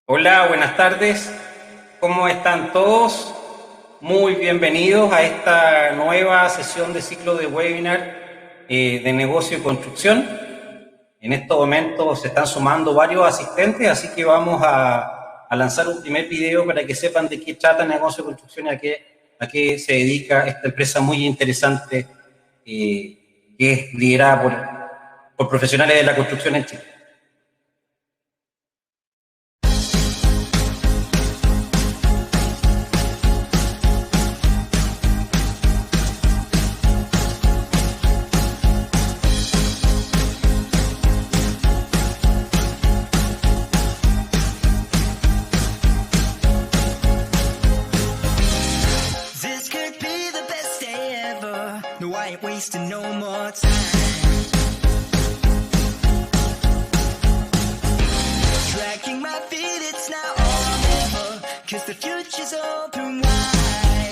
Hola, buenas tardes. ¿Cómo están todos? Muy bienvenidos a esta nueva sesión de ciclo de webinar de negocio y construcción. En estos momentos se están sumando varios asistentes, así que vamos a lanzar un primer video para que sepan de qué trata negocio y construcción y a qué se dedica esta empresa muy interesante que es liderada por profesionales de la construcción en Chile. Wasting no more time. Tracking my feet, it's now or never, 'cause the future's open wide.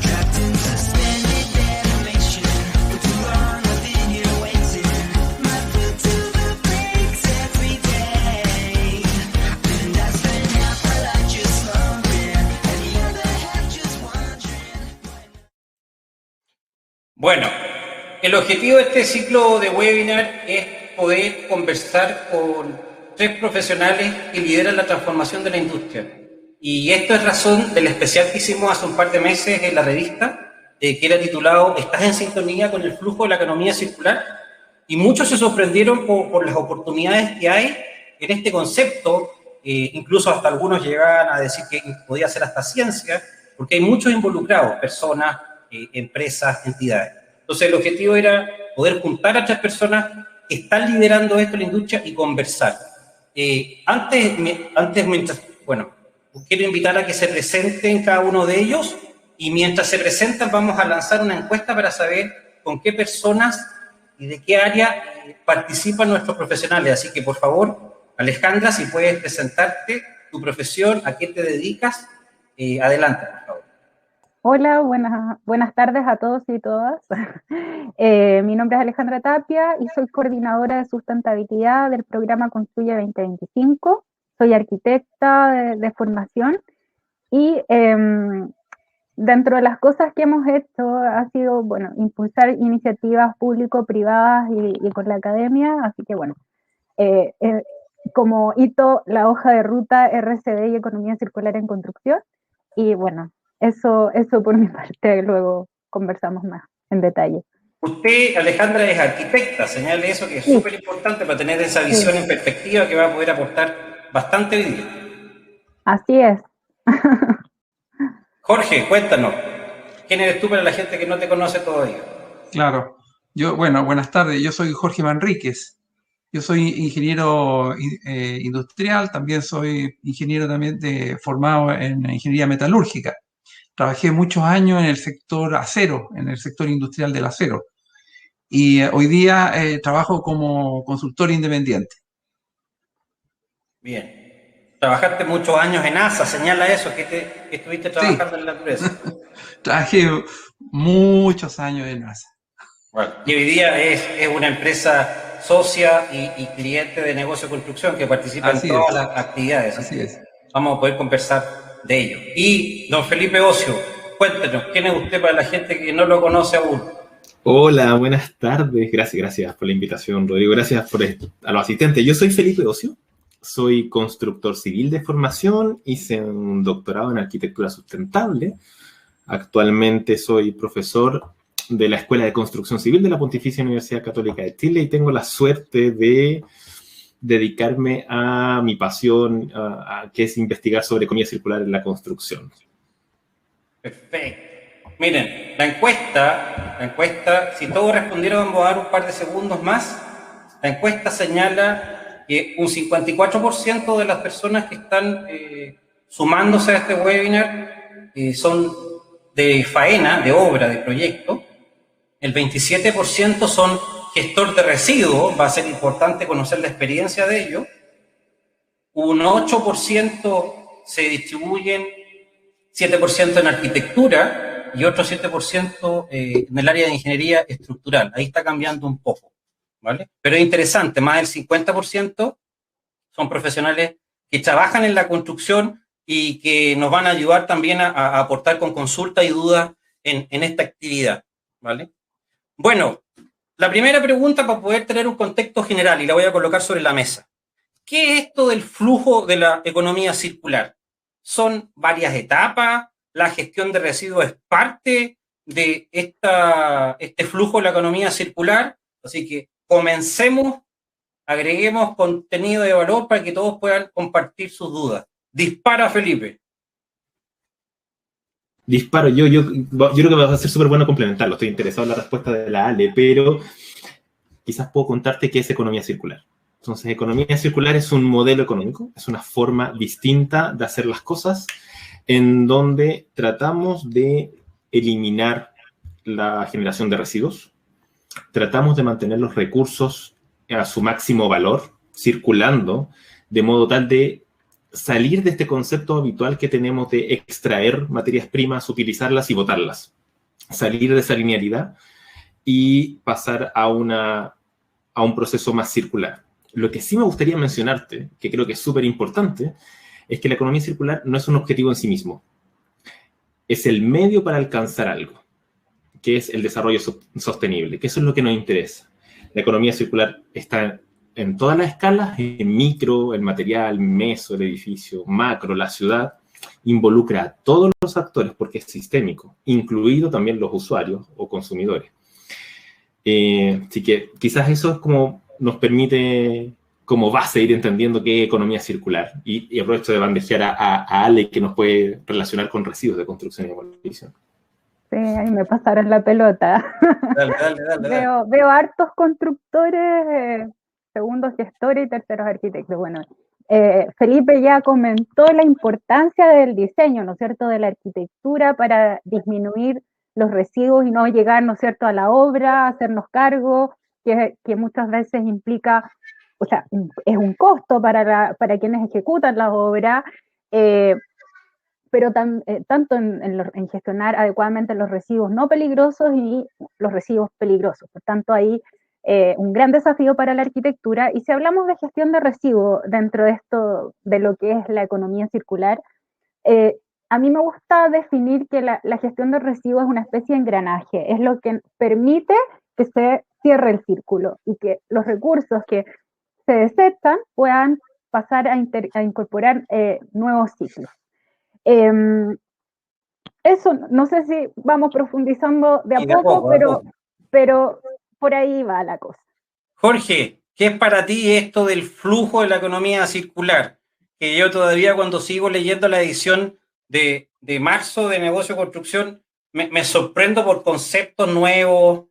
Trapped in suspended animation, but too long I've been here waiting. My foot to the brakes every day, and I spend half my life just slumping, and the other half just wondering. Bueno, el objetivo de este ciclo de webinar es poder conversar con tres profesionales que lideran la transformación de la industria. Y esto es razón del especial que hicimos hace un par de meses en la revista, que era titulado ¿Estás en sintonía con el flujo de la economía circular? Y muchos se sorprendieron por las oportunidades que hay en este concepto, incluso hasta algunos llegaban a decir que podía ser hasta ciencia, porque hay muchos involucrados, personas, empresas, entidades. Entonces el objetivo era poder juntar a tres personas que están liderando esto en la industria y conversar. Quiero invitar a que se presenten cada uno de ellos y mientras se presentan vamos a lanzar una encuesta para saber con qué personas y de qué área participan nuestros profesionales. Así que por favor, Alejandra, si puedes presentarte, tu profesión, a qué te dedicas, adelante, por favor. Hola, buenas tardes a todos y todas. Mi nombre es Alejandra Tapia y soy coordinadora de sustentabilidad del programa Construye 2025. Soy arquitecta de formación y dentro de las cosas que hemos hecho ha sido, impulsar iniciativas público-privadas y con la academia, así que como hito la hoja de ruta RCD y Economía Circular en Construcción y eso por mi parte, luego conversamos más en detalle. Usted, Alejandra, es arquitecta, señale eso que es súper importante para tener esa visión en perspectiva que va a poder aportar bastante hoy día. Así es. Jorge, cuéntanos, ¿quién eres tú para la gente que no te conoce todavía? Claro, buenas tardes, yo soy Jorge Manríquez, yo soy ingeniero industrial, también soy ingeniero formado en ingeniería metalúrgica. Trabajé muchos años en el sector acero, en el sector industrial del acero. Y hoy día trabajo como consultor independiente. Bien. Trabajaste muchos años en ASA, señala eso, que estuviste trabajando en la empresa. Trabajé muchos años en ASA. Bueno, y hoy día es una empresa socia y cliente de negocio de construcción que participa en todas las actividades. Así es. Vamos a poder conversar de ello. Y don Felipe Ocio, cuéntenos, ¿quién es usted para la gente que no lo conoce aún? Hola, buenas tardes. Gracias por la invitación, Rodrigo. Gracias a los asistentes. Yo soy Felipe Ocio, soy constructor civil de formación, hice un doctorado en arquitectura sustentable. Actualmente soy profesor de la Escuela de Construcción Civil de la Pontificia Universidad Católica de Chile y tengo la suerte de dedicarme a mi pasión, que es investigar sobre economía circular en la construcción. Perfecto. Miren, la encuesta, si todos respondieron, vamos a dar un par de segundos más. La encuesta señala que un 54% de las personas que están sumándose a este webinar son de faena, de obra, de proyecto. El 27% son gestor de residuos, va a ser importante conocer la experiencia de ello. Un 8% se distribuyen, 7% en arquitectura y otro 7% en el área de ingeniería estructural. Ahí está cambiando un poco, ¿vale? Pero es interesante, más del 50% son profesionales que trabajan en la construcción y que nos van a ayudar también a aportar con consultas y dudas en esta actividad, ¿vale? Bueno, la primera pregunta para poder tener un contexto general, y la voy a colocar sobre la mesa. ¿Qué es esto del flujo de la economía circular? ¿Son varias etapas? ¿La gestión de residuos es parte de este flujo de la economía circular? Así que comencemos, agreguemos contenido de valor para que todos puedan compartir sus dudas. Dispara, Felipe. Disparo, yo creo que va a ser súper bueno complementarlo. Estoy interesado en la respuesta de la Ale, pero quizás puedo contarte qué es economía circular. Entonces, economía circular es un modelo económico, es una forma distinta de hacer las cosas en donde tratamos de eliminar la generación de residuos, tratamos de mantener los recursos a su máximo valor, circulando, de modo tal de salir de este concepto habitual que tenemos de extraer materias primas, utilizarlas y botarlas. Salir de esa linealidad y pasar a un proceso más circular. Lo que sí me gustaría mencionarte, que creo que es súper importante, es que la economía circular no es un objetivo en sí mismo. Es el medio para alcanzar algo, que es el desarrollo sostenible, que eso es lo que nos interesa. La economía circular está en todas las escalas, en micro, el material, meso, el edificio, macro, la ciudad, involucra a todos los actores porque es sistémico, incluido también los usuarios o consumidores. Así que quizás eso es como nos permite como base ir entendiendo qué es economía circular. Y aprovecho de bandejear a Ale, que nos puede relacionar con residuos de construcción y demolición. Sí, ahí me pasaron la pelota. Dale. Veo hartos constructores, segundos gestores y terceros arquitectos. Bueno, Felipe ya comentó la importancia del diseño, ¿no es cierto?, de la arquitectura para disminuir los residuos y no llegar, ¿no es cierto?, a la obra, hacernos cargo, que muchas veces implica, o sea, es un costo para quienes ejecutan la obra, pero tanto en gestionar adecuadamente los residuos no peligrosos y los residuos peligrosos. Por tanto, ahí un gran desafío para la arquitectura. Y si hablamos de gestión de residuos dentro de esto, de lo que es la economía circular, a mí me gusta definir que la gestión de residuos es una especie de engranaje, es lo que permite que se cierre el círculo y que los recursos que se desechan puedan pasar a incorporar nuevos ciclos. Eso, no sé si vamos profundizando de a poco, pero por ahí va la cosa. Jorge, ¿qué es para ti esto del flujo de la economía circular? Que yo todavía cuando sigo leyendo la edición de marzo de Negocio Construcción me sorprendo por conceptos nuevos,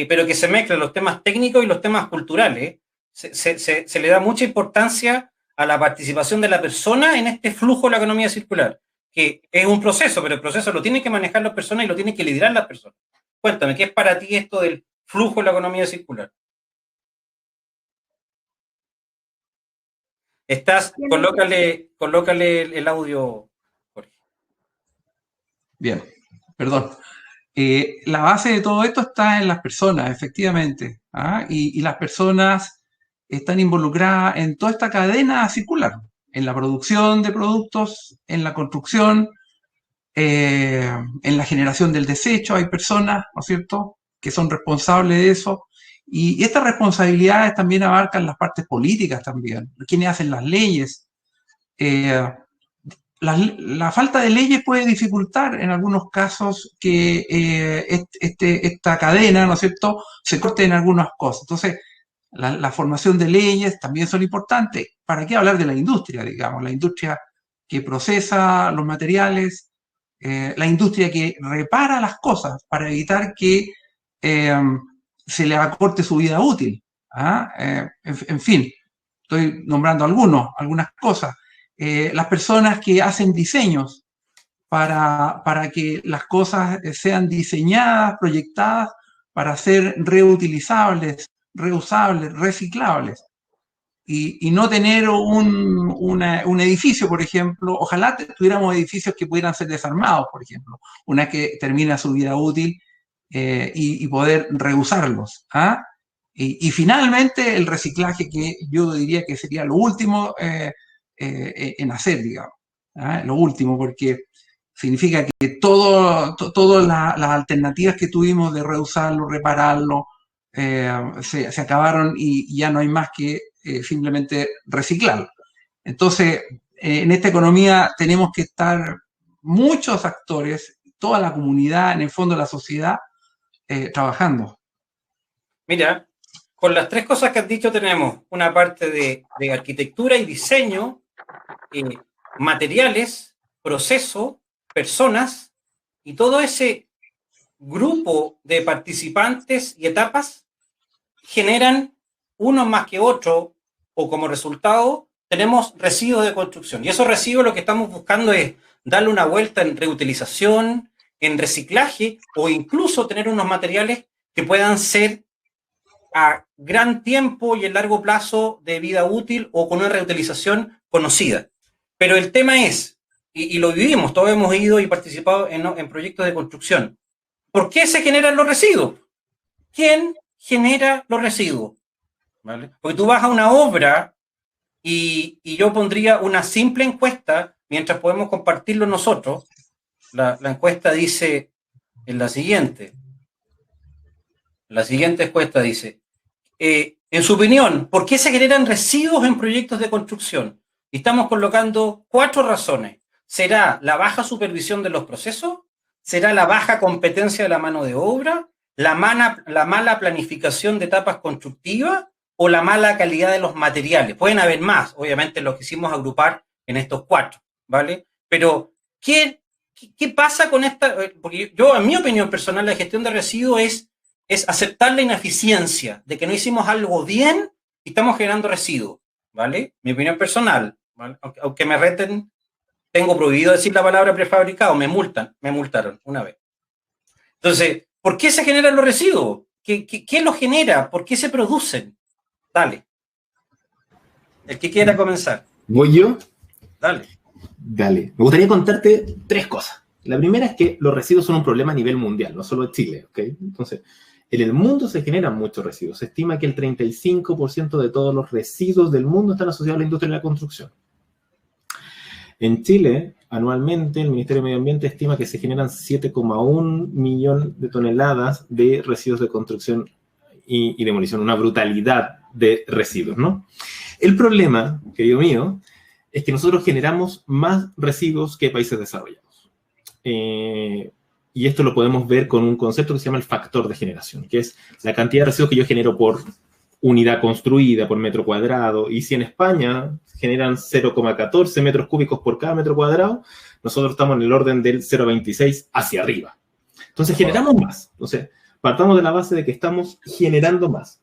pero que se mezclan los temas técnicos y los temas culturales. Se le da mucha importancia a la participación de la persona en este flujo de la economía circular, que es un proceso, pero el proceso lo tienen que manejar las personas y lo tienen que liderar las personas. Cuéntame, ¿qué es para ti esto del flujo de la economía circular? Colócale el audio, Jorge. Bien, perdón. La base de todo esto está en las personas, efectivamente, ¿ah? Y las personas están involucradas en toda esta cadena circular, en la producción de productos, en la construcción, en la generación del desecho. Hay personas, ¿no es cierto?, que son responsables de eso. Y estas responsabilidades también abarcan las partes políticas también, quienes hacen las leyes. La falta de leyes puede dificultar en algunos casos que esta cadena, ¿no es cierto?, se corte en algunas cosas. Entonces, la formación de leyes también son importantes. ¿Para qué hablar de la industria, digamos? La industria que procesa los materiales, la industria que repara las cosas para evitar que se le acorte su vida útil. En fin, estoy nombrando algunas cosas. Las personas que hacen diseños para que las cosas sean diseñadas, proyectadas para ser reutilizables, reusables, reciclables. Y no tener un edificio, por ejemplo, ojalá tuviéramos edificios que pudieran ser desarmados, por ejemplo, una vez que termina su vida útil y poder reusarlos. Y finalmente el reciclaje, que yo diría que sería lo último en hacer, digamos. ¿Ah? Lo último, porque significa que todas las alternativas que tuvimos de reusarlo, repararlo, se acabaron y ya no hay más que simplemente reciclarlo. Entonces, en esta economía tenemos que estar muchos actores, toda la comunidad, en el fondo de la sociedad, trabajando. Mira, con las tres cosas que has dicho tenemos una parte de arquitectura y diseño, materiales, proceso, personas, y todo ese grupo de participantes y etapas generan unos más que otros, o como resultado tenemos residuos de construcción. Y esos residuos lo que estamos buscando es darle una vuelta en reutilización, en reciclaje, o incluso tener unos materiales que puedan ser a gran tiempo y en largo plazo de vida útil o con una reutilización conocida. Pero el tema es, y lo vivimos, todos hemos ido y participado en proyectos de construcción. ¿Por qué se generan los residuos? ¿Quién genera los residuos? ¿Vale? Porque tú vas a una obra y yo pondría una simple encuesta, mientras podemos compartirlo nosotros. La encuesta dice en la siguiente encuesta dice, en su opinión, ¿por qué se generan residuos en proyectos de construcción? Y estamos colocando 4 razones. ¿Será la baja supervisión de los procesos? ¿Será la baja competencia de la mano de obra? ¿La mala planificación de etapas constructivas? ¿O la mala calidad de los materiales? Pueden haber más, obviamente los quisimos agrupar en estos 4, ¿vale? Pero, ¿qué pasa con esta? Porque yo, en mi opinión personal, la gestión de residuos es aceptar la ineficiencia de que no hicimos algo bien y estamos generando residuos, ¿vale? Mi opinión personal, ¿vale? Aunque me reten, tengo prohibido decir la palabra prefabricado, me multaron una vez. Entonces, ¿por qué se generan los residuos? ¿Qué los genera? ¿Por qué se producen? Dale. El que quiera comenzar. ¿Voy yo? Dale. Dale. Me gustaría contarte 3 cosas. La primera es que los residuos son un problema a nivel mundial, no solo en Chile, ¿ok? Entonces, en el mundo se generan muchos residuos. Se estima que el 35% de todos los residuos del mundo están asociados a la industria de la construcción. En Chile, anualmente, el Ministerio de Medio Ambiente estima que se generan 7,1 millones de toneladas de residuos de construcción y demolición. Una brutalidad de residuos, ¿no? El problema, querido mío, es que nosotros generamos más residuos que países desarrollados. Y esto lo podemos ver con un concepto que se llama el factor de generación, que es la cantidad de residuos que yo genero por unidad construida, por metro cuadrado. Y si en España generan 0,14 metros cúbicos por cada metro cuadrado, nosotros estamos en el orden del 0,26 hacia arriba. Entonces generamos más. Entonces, partamos de la base de que estamos generando más.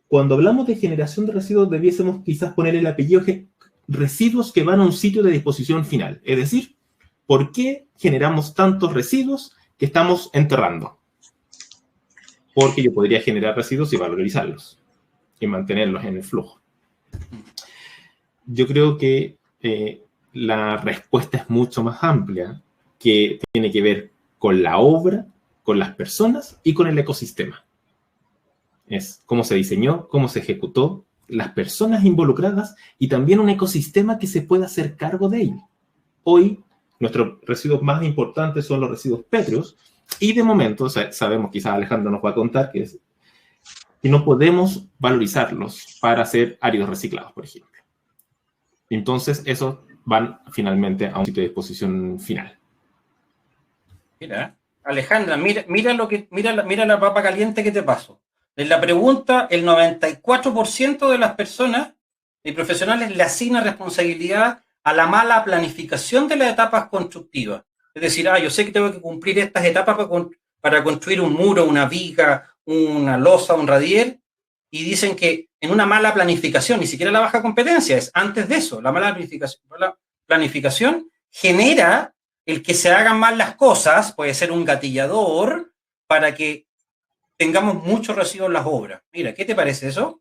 Cuando hablamos de generación de residuos, debiésemos quizás poner el apellido residuos que van a un sitio de disposición final. Es decir, ¿por qué generamos tantos residuos que estamos enterrando? Porque yo podría generar residuos y valorizarlos y mantenerlos en el flujo. Yo creo que la respuesta es mucho más amplia, que tiene que ver con la obra, con las personas y con el ecosistema. Es cómo se diseñó, cómo se ejecutó, las personas involucradas y también un ecosistema que se pueda hacer cargo de ello. Hoy, nuestros residuos más importantes son los residuos pétreos y de momento, sabemos, quizás Alejandro nos va a contar, que no podemos valorizarlos para hacer áridos reciclados, por ejemplo. Entonces, esos van finalmente a un sitio de disposición final. Mira, Alejandra, mira la papa caliente que te paso. En la pregunta, el 94% de las personas y profesionales le asigna responsabilidad a la mala planificación de las etapas constructivas. Es decir, yo sé que tengo que cumplir estas etapas para construir un muro, una viga, una losa, un radier, y dicen que en una mala planificación, ni siquiera la baja competencia, es antes de eso, la mala planificación genera el que se hagan mal las cosas, puede ser un gatillador para que tengamos mucho residuo en las obras. Mira, ¿qué te parece eso?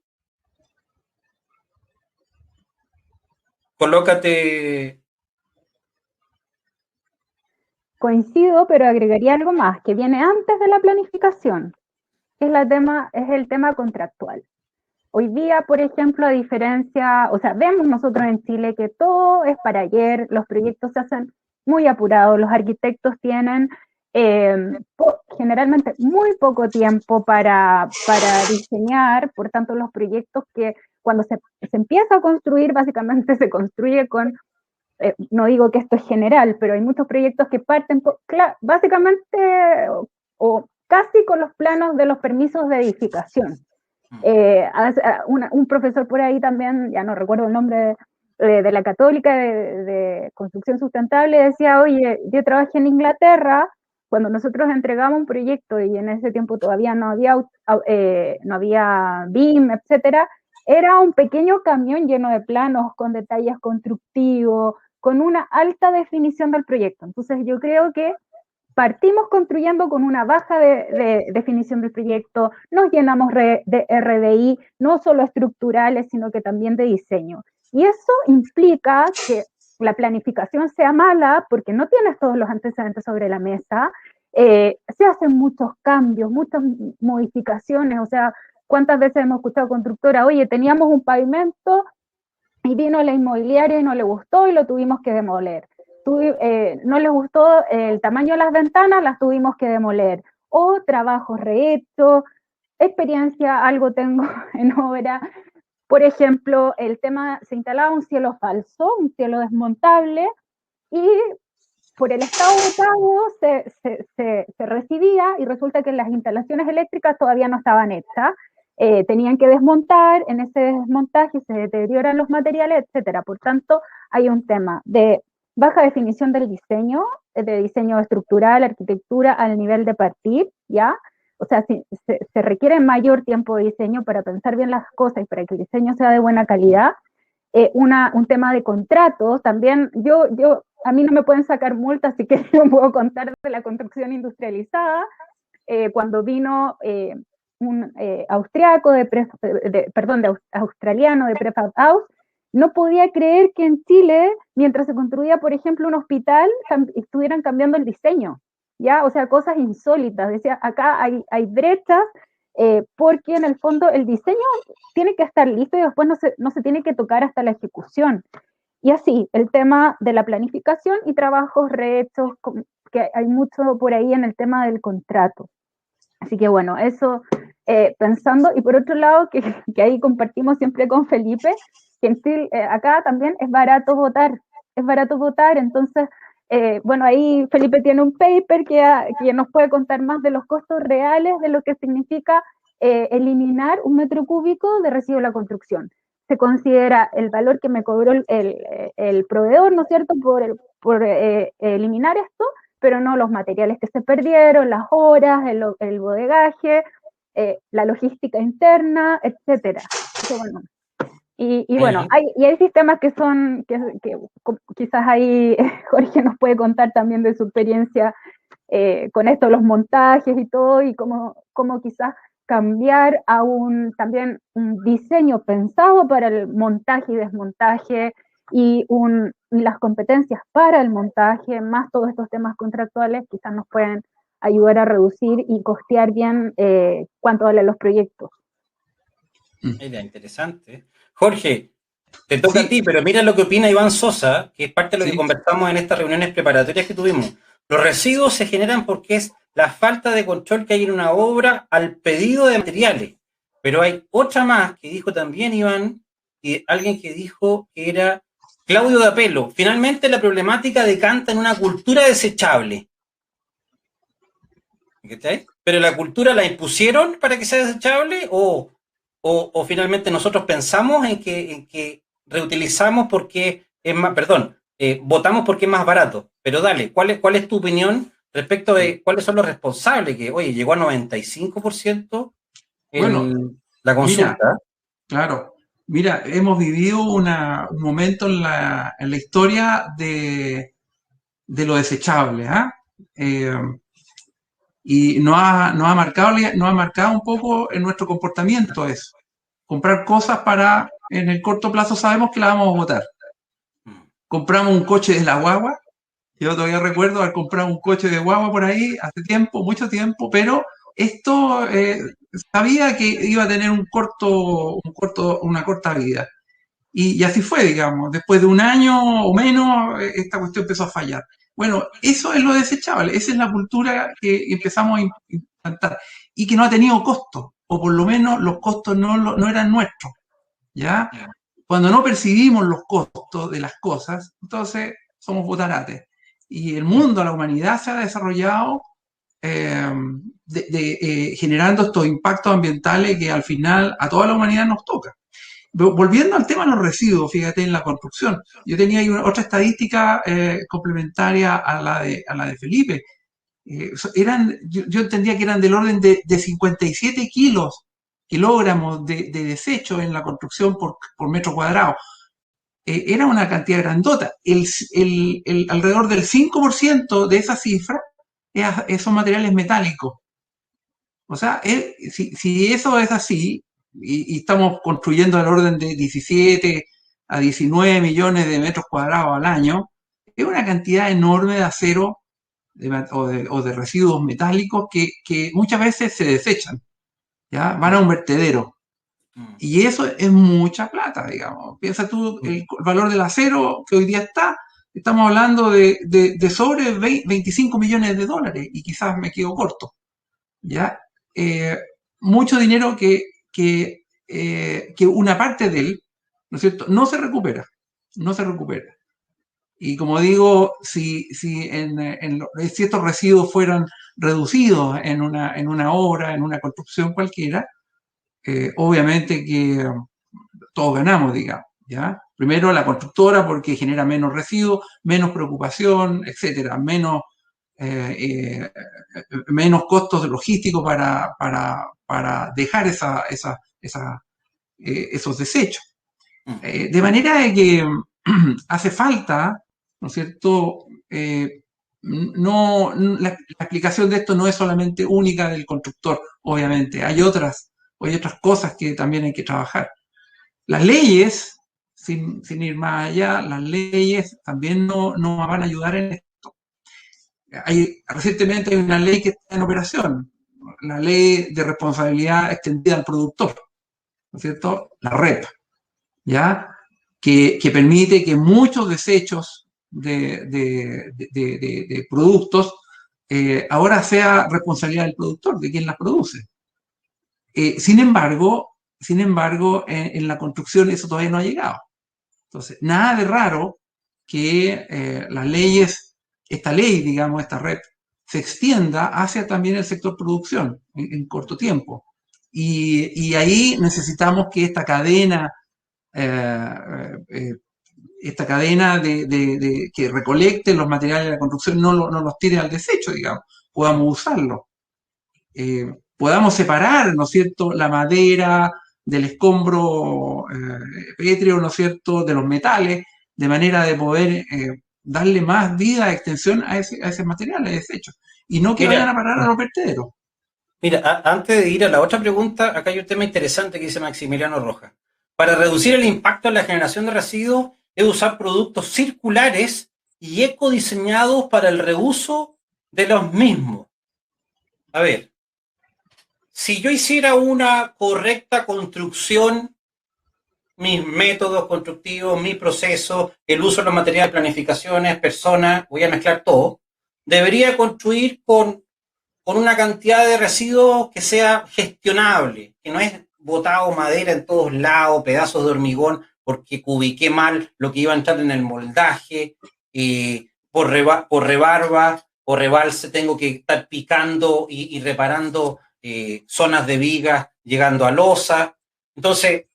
Colócate. Coincido, pero agregaría algo más, que viene antes de la planificación. es el tema contractual. Hoy día, por ejemplo, a diferencia, o sea, vemos nosotros en Chile que todo es para ayer, los proyectos se hacen muy apurados, los arquitectos tienen generalmente muy poco tiempo para diseñar, por tanto los proyectos que cuando se empieza a construir, básicamente se construye con, no digo que esto es general, pero hay muchos proyectos que parten básicamente o casi con los planos de los permisos de edificación. Un profesor por ahí también, ya no recuerdo el nombre de la Católica de Construcción Sustentable, decía, oye, yo trabajé en Inglaterra, cuando nosotros entregamos un proyecto y en ese tiempo todavía no había BIM, etcétera, era un pequeño camión lleno de planos con detalles constructivos, con una alta definición del proyecto. Entonces yo creo que partimos construyendo con una baja de definición del proyecto, nos llenamos de RDI, no solo estructurales, sino que también de diseño. Y eso implica que la planificación sea mala porque no tienes todos los antecedentes sobre la mesa, se hacen muchos cambios, muchas modificaciones, o sea, ¿cuántas veces hemos escuchado constructora, oye, teníamos un pavimento y vino la inmobiliaria y no le gustó y lo tuvimos que demoler? No les gustó el tamaño de las ventanas, las tuvimos que demoler. O trabajos rehechos, experiencia, algo tengo en obra. Por ejemplo, el tema, se instalaba un cielo falso, un cielo desmontable, y por el estado de pago se recibía y resulta que las instalaciones eléctricas todavía no estaban hechas. Tenían que desmontar, en ese desmontaje se deterioran los materiales, etcétera. Por tanto, hay un tema de baja definición del diseño, de diseño estructural, arquitectura al nivel de partir, ¿ya? O sea, se requiere mayor tiempo de diseño para pensar bien las cosas y para que el diseño sea de buena calidad. Un tema de contratos, también a mí no me pueden sacar multas, así que yo puedo contar de la construcción industrializada, cuando vino un austriaco, australiano de Prefab House, no podía creer que en Chile, mientras se construía, por ejemplo, un hospital, estuvieran cambiando el diseño, ¿ya? O sea, cosas insólitas. Decía, acá hay brechas, porque en el fondo el diseño tiene que estar listo y después no se tiene que tocar hasta la ejecución. Y así, el tema de la planificación y trabajos rehechos, que hay mucho por ahí en el tema del contrato. Así que bueno, eso pensando, y por otro lado, que ahí compartimos siempre con Felipe, que en Chile, acá también es barato votar, entonces, bueno, ahí Felipe tiene un paper que nos puede contar más de los costos reales de lo que significa eliminar un metro cúbico de residuo de la construcción. Se considera el valor que me cobró el proveedor, ¿no es cierto?, por eliminar esto, pero no los materiales que se perdieron, las horas, el bodegaje, la logística interna, etcétera. Entonces, bueno, y bueno, hay sistemas que quizás ahí Jorge nos puede contar también de su experiencia con esto, los montajes y todo, y cómo quizás cambiar a también un diseño pensado para el montaje y desmontaje y las competencias para el montaje, más todos estos temas contractuales, quizás nos pueden ayudar a reducir y costear bien cuánto valen los proyectos. Mira, interesante. Jorge, te toca a ti, pero mira lo que opina Iván Sosa, que es parte de lo que conversamos en estas reuniones preparatorias que tuvimos. Los residuos se generan porque es la falta de control que hay en una obra al pedido de materiales. Pero hay otra más que dijo también Iván, y alguien que dijo que era Claudio D'Apelo. Finalmente la problemática decanta en una cultura desechable. ¿Está? ¿Pero la cultura la impusieron para que sea desechable o finalmente nosotros pensamos en que reutilizamos porque es más, votamos porque es más barato? Pero dale, ¿cuál es tu opinión respecto de cuáles son los responsables? Que, oye, llegó a 95% la consulta. Mira, claro. Mira, hemos vivido un momento en la historia de lo desechable, y nos ha marcado un poco en nuestro comportamiento eso. Comprar cosas para, en el corto plazo sabemos que la vamos a botar. Compramos un coche de la guagua. Yo todavía recuerdo haber comprado un coche de guagua por ahí hace tiempo, mucho tiempo, pero esto sabía que iba a tener una corta vida. Y así fue, digamos. Después de un año o menos, esta cuestión empezó a fallar. Bueno, eso es lo desechable. Esa es la cultura que empezamos a implantar y que no ha tenido costo, o por lo menos los costos no eran nuestros, ¿ya? Cuando no percibimos los costos de las cosas, entonces somos botarates. Y el mundo, la humanidad se ha desarrollado generando estos impactos ambientales que al final a toda la humanidad nos toca. Volviendo al tema de los residuos, fíjate, en la construcción, yo tenía ahí otra estadística complementaria a la de Felipe. Yo entendía que eran del orden de 57 kilogramos de desecho en la construcción por metro cuadrado. Era una cantidad grandota. Alrededor del 5% de esa cifra son materiales metálicos. O sea, si eso es así, y estamos construyendo al orden de 17 a 19 millones de metros cuadrados al año, es una cantidad enorme de acero o de residuos metálicos que muchas veces se desechan, ¿ya? Van a un vertedero. Y eso es mucha plata, digamos. Piensa tú el valor del acero que hoy día estamos hablando de sobre 25 millones de dólares, y quizás me quedo corto, ¿ya? Mucho dinero que una parte de él, ¿no es cierto?, no se recupera. Y como digo, si estos residuos fueran reducidos en una obra, en una construcción cualquiera, obviamente que todos ganamos, digamos, ¿ya? Primero la constructora, porque genera menos residuos, menos preocupación, etcétera, menos costos logísticos para dejar esos desechos. De manera de que hace falta, ¿no es cierto? La explicación de esto no es solamente única del constructor, obviamente. Hay otras cosas que también hay que trabajar. Las leyes, sin ir más allá, las leyes también no van a ayudar en esto. Recientemente hay una ley que está en operación, la ley de responsabilidad extendida al productor, ¿no es cierto? La REP, ¿ya? Que permite que muchos desechos de productos ahora sea responsabilidad del productor, de quien las produce. Sin embargo, en la construcción eso todavía no ha llegado. Entonces, nada de raro que esta ley, digamos, esta REP, se extienda hacia también el sector producción en corto tiempo. Y ahí necesitamos que esta cadena que recolecte los materiales de la construcción no los tire al desecho, digamos, podamos usarlos. Podamos separar, ¿no es cierto?, la madera del escombro pétreo, ¿no es cierto?, de los metales, de manera de poder darle más vida, extensión a ese material, a desecho, y no que vayan a parar a los vertederos. Mira, antes de ir a la otra pregunta, acá hay un tema interesante que dice Maximiliano Rojas. Para reducir el impacto en la generación de residuos, es usar productos circulares y ecodiseñados para el reuso de los mismos. A ver, si yo hiciera una correcta construcción, mis métodos constructivos, mi proceso, el uso de los materiales, planificaciones, personas, voy a mezclar todo, debería construir con una cantidad de residuos que sea gestionable, que no es botado madera en todos lados, pedazos de hormigón, porque cubiqué mal lo que iba a entrar en el moldaje, por rebarba o rebalse tengo que estar picando y reparando zonas de vigas llegando a losa. Entonces,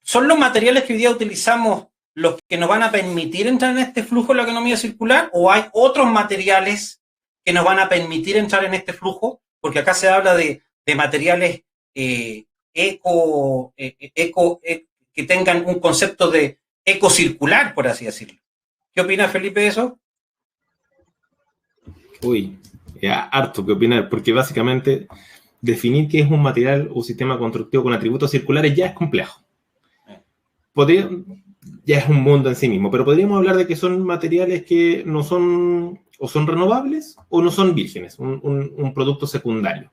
¿son los materiales que hoy día utilizamos los que nos van a permitir entrar en este flujo de la economía circular, o hay otros materiales que nos van a permitir entrar en este flujo? Porque acá se habla de materiales que tengan un concepto de ecocircular, por así decirlo. ¿Qué opina Felipe de eso? Uy, harto que opinar, porque básicamente definir qué es un material o sistema constructivo con atributos circulares ya es complejo. Ya es un mundo en sí mismo, pero podríamos hablar de que son materiales que no son, o son renovables, o no son vírgenes, un producto secundario.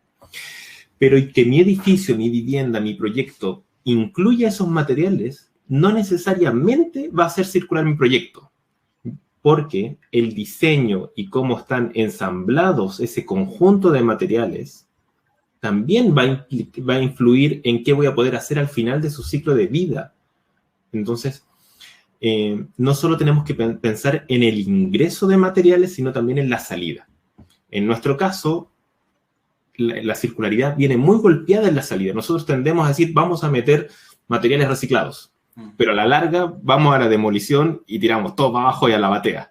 pero que mi edificio, mi vivienda, mi proyecto incluya esos materiales, no necesariamente va a hacer circular mi proyecto, porque el diseño y cómo están ensamblados ese conjunto de materiales también va a influir en qué voy a poder hacer al final de su ciclo de vida. Entonces, no solo tenemos que pensar en el ingreso de materiales, sino también en la salida. En nuestro caso, la circularidad viene muy golpeada en la salida. Nosotros tendemos a decir, vamos a meter materiales reciclados, pero a la larga vamos a la demolición y tiramos todo para abajo y a la batea.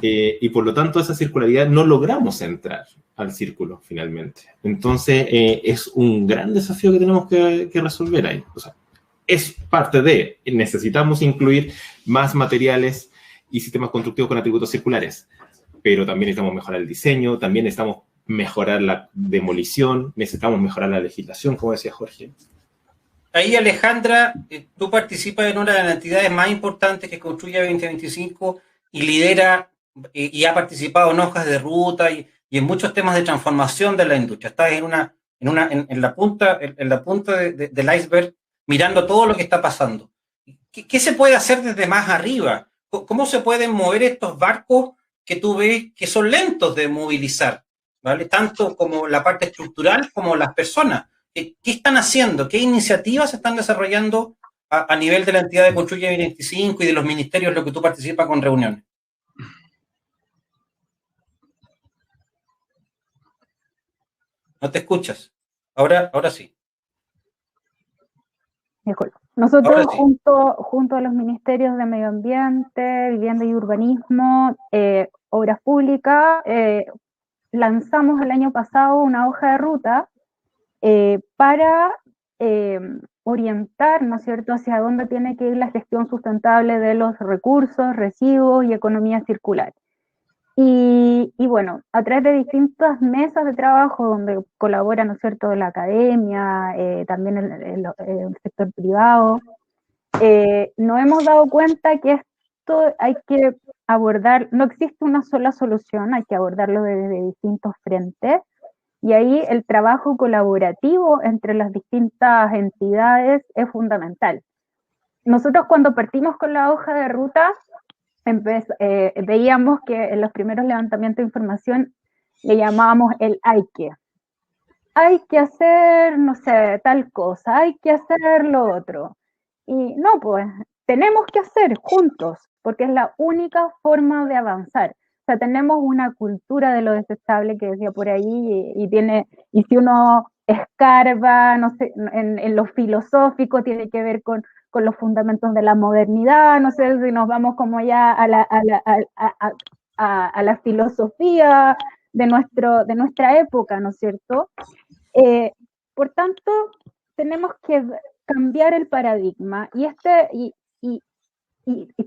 Y por lo tanto, esa circularidad no logramos entrar al círculo finalmente. Entonces, es un gran desafío que tenemos que resolver ahí. O sea, es parte de, necesitamos incluir más materiales y sistemas constructivos con atributos circulares, pero también necesitamos mejorar el diseño, también necesitamos mejorar la demolición, necesitamos mejorar la legislación, como decía Jorge. Ahí, Alejandra, tú participas en una de las entidades más importantes que construye 2025 y lidera y ha participado en hojas de ruta y en muchos temas de transformación de la industria. Estás en la punta del iceberg mirando todo lo que está pasando. ¿Qué se puede hacer desde más arriba? ¿Cómo se pueden mover estos barcos que tú ves que son lentos de movilizar? ¿Vale? Tanto como la parte estructural como las personas. ¿Qué están haciendo? ¿Qué iniciativas se están desarrollando a nivel de la entidad de Construye 2025 y de los ministerios en los que tú participas con reuniones? No te escuchas. Ahora sí. Nosotros, Ahora sí. junto a los ministerios de Medio Ambiente, Vivienda y Urbanismo, Obras Públicas, lanzamos el año pasado una hoja de ruta para orientar, ¿no es cierto?, hacia dónde tiene que ir la gestión sustentable de los recursos, residuos y economía circular. Y bueno, a través de distintas mesas de trabajo donde colabora, ¿no es cierto?, la academia, también el sector privado, nos hemos dado cuenta que esto hay que abordar, no existe una sola solución, hay que abordarlo desde distintos frentes, y ahí el trabajo colaborativo entre las distintas entidades es fundamental. Nosotros cuando partimos con la hoja de ruta, veíamos que en los primeros levantamientos de información le llamábamos el hay que. Hay que hacer, no sé, tal cosa, hay que hacer lo otro. Y no, pues, tenemos que hacer juntos, porque es la única forma de avanzar. O sea, tenemos una cultura de lo desechable que decía por ahí, y si uno escarba, no sé, en lo filosófico, tiene que ver con los fundamentos de la modernidad, no sé si nos vamos como ya a la filosofía de nuestra época, ¿no es cierto? Por tanto, tenemos que cambiar el paradigma y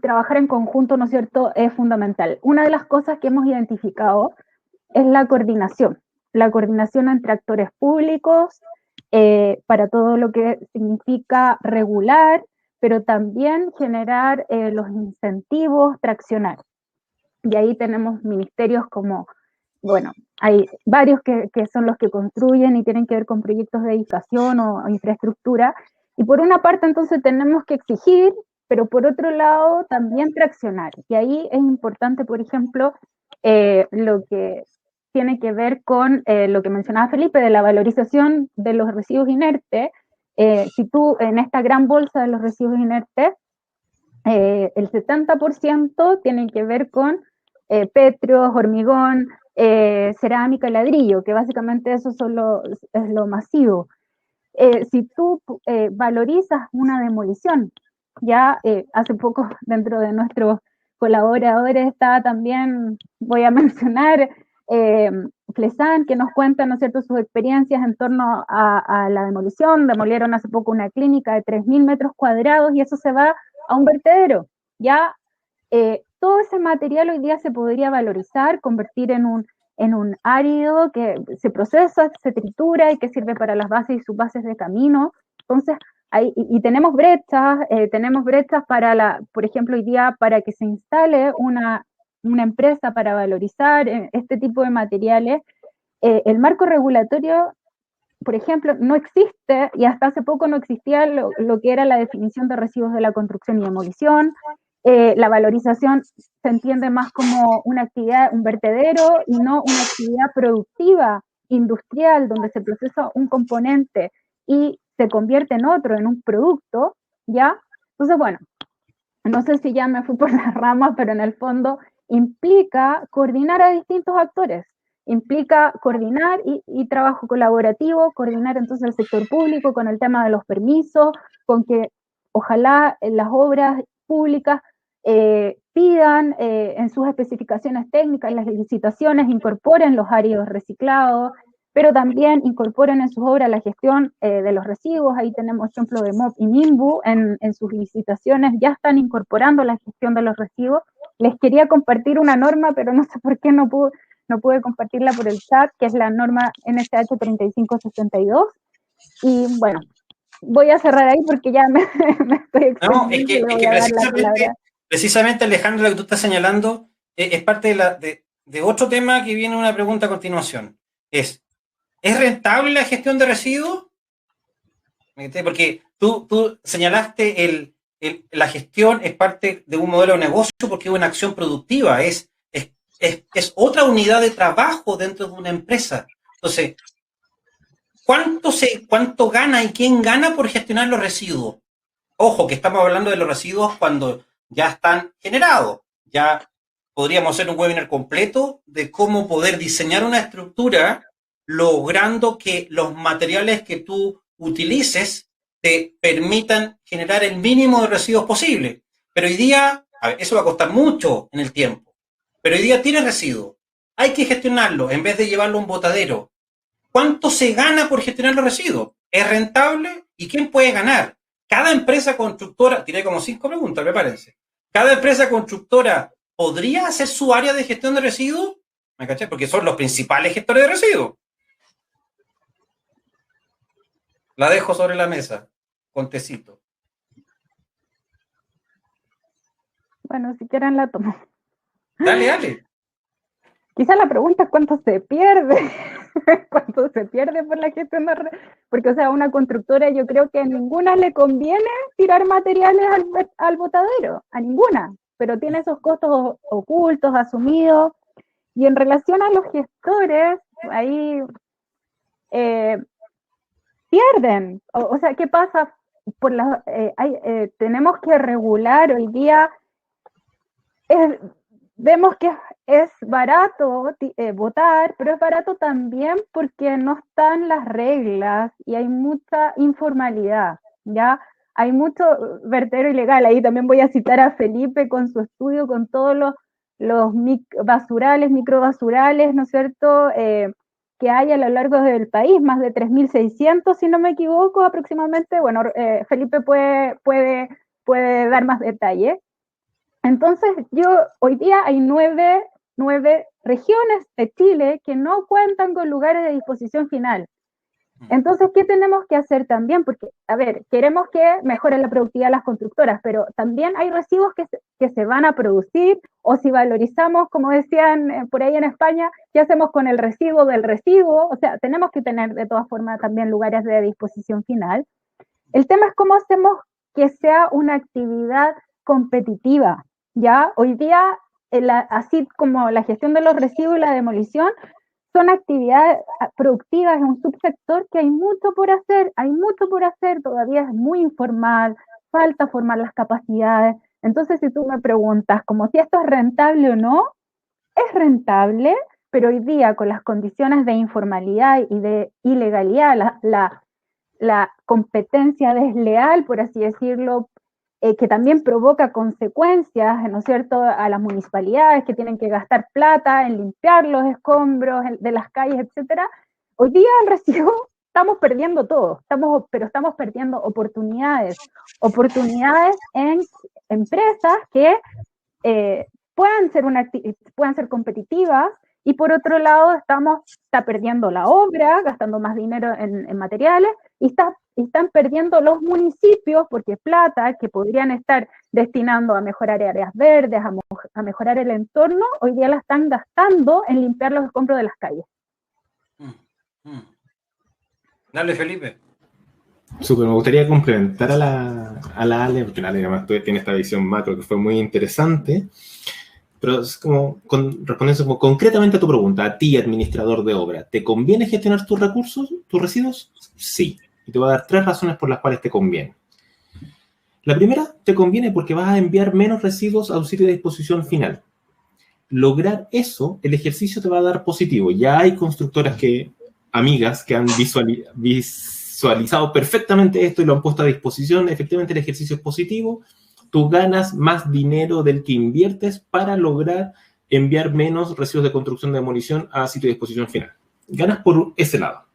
trabajar en conjunto, ¿no es cierto?, es fundamental. Una de las cosas que hemos identificado es la coordinación entre actores públicos, para todo lo que significa regular, pero también generar los incentivos, traccionar. Y ahí tenemos ministerios como, bueno, hay varios que son los que construyen y tienen que ver con proyectos de edificación o infraestructura. Y por una parte entonces tenemos que exigir, pero por otro lado también traccionar. Y ahí es importante, por ejemplo, lo que tiene que ver con lo que mencionaba Felipe, de la valorización de los residuos inertes. Si tú en esta gran bolsa de los residuos inertes, el 70% tiene que ver con petros, hormigón, cerámica y ladrillo, que básicamente eso es lo masivo. Si tú valorizas una demolición, ya hace poco dentro de nuestros colaboradores estaba también, voy a mencionar, Flesan, que nos cuenta, ¿no es cierto?, sus experiencias en torno a la demolición. Demolieron hace poco una clínica de 3.000 metros cuadrados y eso se va a un vertedero. Ya todo ese material hoy día se podría valorizar, convertir en un árido que se procesa, se tritura y que sirve para las bases y subbases de camino. Entonces, tenemos brechas para por ejemplo, hoy día para que se instale una empresa para valorizar este tipo de materiales. El marco regulatorio por ejemplo, no existe, y hasta hace poco no existía lo que era la definición de residuos de la construcción y demolición. La valorización se entiende más como una actividad, un vertedero, y no una actividad productiva, industrial, donde se procesa un componente y se convierte en otro, en un producto, ¿ya? Entonces, bueno, no sé si ya me fui por las ramas, pero en el fondo implica coordinar a distintos actores, implica coordinar y trabajo colaborativo, coordinar entonces el sector público con el tema de los permisos, con que ojalá las obras públicas pidan en sus especificaciones técnicas, las licitaciones, incorporen los áridos reciclados, pero también incorporen en sus obras la gestión de los residuos. Ahí tenemos ejemplo de MOP y NIMBU en sus licitaciones, ya están incorporando la gestión de los residuos. Les quería compartir una norma, pero no sé por qué no pude compartirla por el chat, que es la norma NSH 3562. Y bueno, voy a cerrar ahí porque ya me estoy extendiendo. No, es que precisamente, Alejandro, lo que tú estás señalando es parte de otro tema que viene una pregunta a continuación. ¿Es rentable la gestión de residuos? Porque tú señalaste la gestión es parte de un modelo de negocio porque es una acción productiva, es otra unidad de trabajo dentro de una empresa. Entonces, ¿cuánto gana y quién gana por gestionar los residuos? Ojo, que estamos hablando de los residuos cuando ya están generados. Ya podríamos hacer un webinar completo de cómo poder diseñar una estructura logrando que los materiales que tú utilices te permitan generar el mínimo de residuos posible. Pero hoy día, a ver, eso va a costar mucho en el tiempo, pero hoy día tienes residuos. Hay que gestionarlo en vez de llevarlo a un botadero. ¿Cuánto se gana por gestionar los residuos? ¿Es rentable? ¿Y quién puede ganar? Cada empresa constructora, tiré como 5 preguntas, me parece. ¿Cada empresa constructora podría hacer su área de gestión de residuos? ¿Me caché? Porque son los principales gestores de residuos. La dejo sobre la mesa, con tecito. Bueno, si quieren la tomo. Dale, dale. Quizá la pregunta es cuánto se pierde, cuánto se pierde por la gestión de porque, o sea, a una constructora yo creo que a ninguna le conviene tirar materiales al botadero, a ninguna, pero tiene esos costos ocultos, asumidos, y en relación a los gestores, ahí pierden, o sea, ¿qué pasa? Tenemos que regular hoy día, vemos que es barato votar, pero es barato también porque no están las reglas y hay mucha informalidad, ¿ya? Hay mucho vertedero ilegal. Ahí también voy a citar a Felipe con su estudio, con todos los basurales, microbasurales, ¿no es cierto?, que hay a lo largo del país, más de 3.600, si no me equivoco, aproximadamente. Bueno, Felipe puede dar más detalles. Entonces, hoy día hay nueve regiones de Chile que no cuentan con lugares de disposición final. Entonces, ¿qué tenemos que hacer también? Porque, a ver, queremos que mejore la productividad de las constructoras, pero también hay residuos que se van a producir, o si valorizamos, como decían por ahí en España, ¿qué hacemos con el residuo del residuo? O sea, tenemos que tener de todas formas también lugares de disposición final. El tema es cómo hacemos que sea una actividad competitiva, ¿ya? Hoy día, así como la gestión de los residuos y la demolición, son actividades productivas en un subsector que hay mucho por hacer, todavía es muy informal, falta formar las capacidades. Entonces, si tú me preguntas como si esto es rentable o no, es rentable, pero hoy día con las condiciones de informalidad y de ilegalidad, la competencia desleal, por así decirlo, que también provoca consecuencias, ¿no es cierto?, a las municipalidades que tienen que gastar plata en limpiar los escombros de las calles, etcétera. Hoy día en residuos estamos perdiendo todo, pero estamos perdiendo oportunidades en empresas que puedan ser competitivas, y por otro lado está perdiendo la obra, gastando más dinero en materiales, y están perdiendo los municipios porque plata que podrían estar destinando a mejorar áreas verdes, a mejorar el entorno, hoy día la están gastando en limpiar los escombros de las calles. Dale, Felipe. Súper, me gustaría complementar a la Ale, porque la Ale además tiene esta visión macro que fue muy interesante, pero es como, respondiendo como concretamente a tu pregunta, a ti, administrador de obra, ¿te conviene gestionar tus recursos, tus residuos? Sí. Y te voy a dar 3 razones por las cuales te conviene. La primera, te conviene porque vas a enviar menos residuos a un sitio de disposición final. Lograr eso, el ejercicio te va a dar positivo. Ya hay constructoras amigas que han visualizado perfectamente esto y lo han puesto a disposición. Efectivamente, el ejercicio es positivo. Tú ganas más dinero del que inviertes para lograr enviar menos residuos de construcción de demolición a sitio de disposición final. Ganas por ese lado.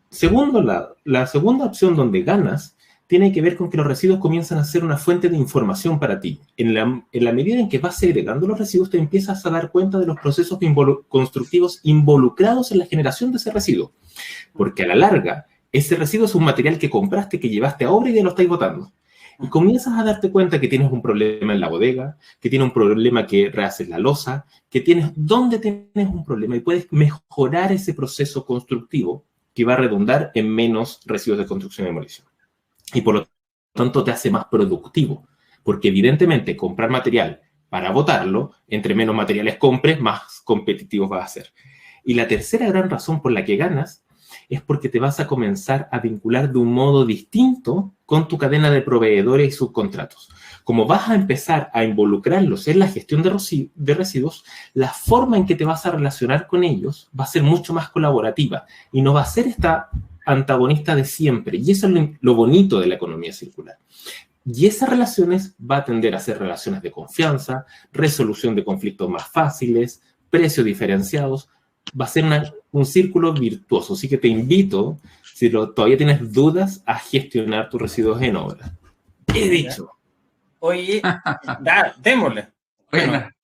Segundo lado, la segunda opción donde ganas tiene que ver con que los residuos comienzan a ser una fuente de información para ti. En la medida en que vas segregando los residuos, te empiezas a dar cuenta de los procesos constructivos involucrados en la generación de ese residuo. Porque a la larga, ese residuo es un material que compraste, que llevaste a obra y ya lo estáis botando. Y comienzas a darte cuenta que tienes un problema en la bodega, que tienes un problema que rehaces la losa, que tienes un problema y puedes mejorar ese proceso constructivo que va a redundar en menos residuos de construcción y demolición. Y por lo tanto te hace más productivo, porque evidentemente comprar material para botarlo, entre menos materiales compres, más competitivos vas a ser. Y la tercera gran razón por la que ganas es porque te vas a comenzar a vincular de un modo distinto con tu cadena de proveedores y subcontratos. Como vas a empezar a involucrarlos en la gestión de residuos, la forma en que te vas a relacionar con ellos va a ser mucho más colaborativa y no va a ser esta antagonista de siempre. Y eso es lo bonito de la economía circular. Y esas relaciones va a tender a ser relaciones de confianza, resolución de conflictos más fáciles, precios diferenciados. Va a ser un círculo virtuoso. Así que te invito, si todavía tienes dudas, a gestionar tus residuos en obra. He dicho. Oye, démosle. Bueno, Buena.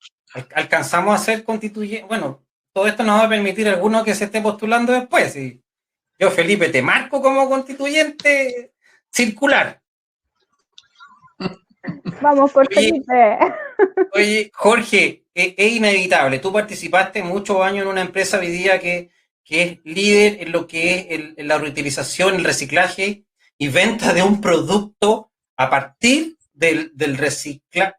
alcanzamos a ser constituyentes. Bueno, todo esto nos va a permitir a alguno que se esté postulando después. Y yo, Felipe, te marco como constituyente circular. Vamos por Oye, Felipe. Oye, Jorge, es inevitable. Tú participaste muchos años en una empresa hoy día que es líder en lo que es la reutilización, el reciclaje y venta de un producto a partir del reciclaje.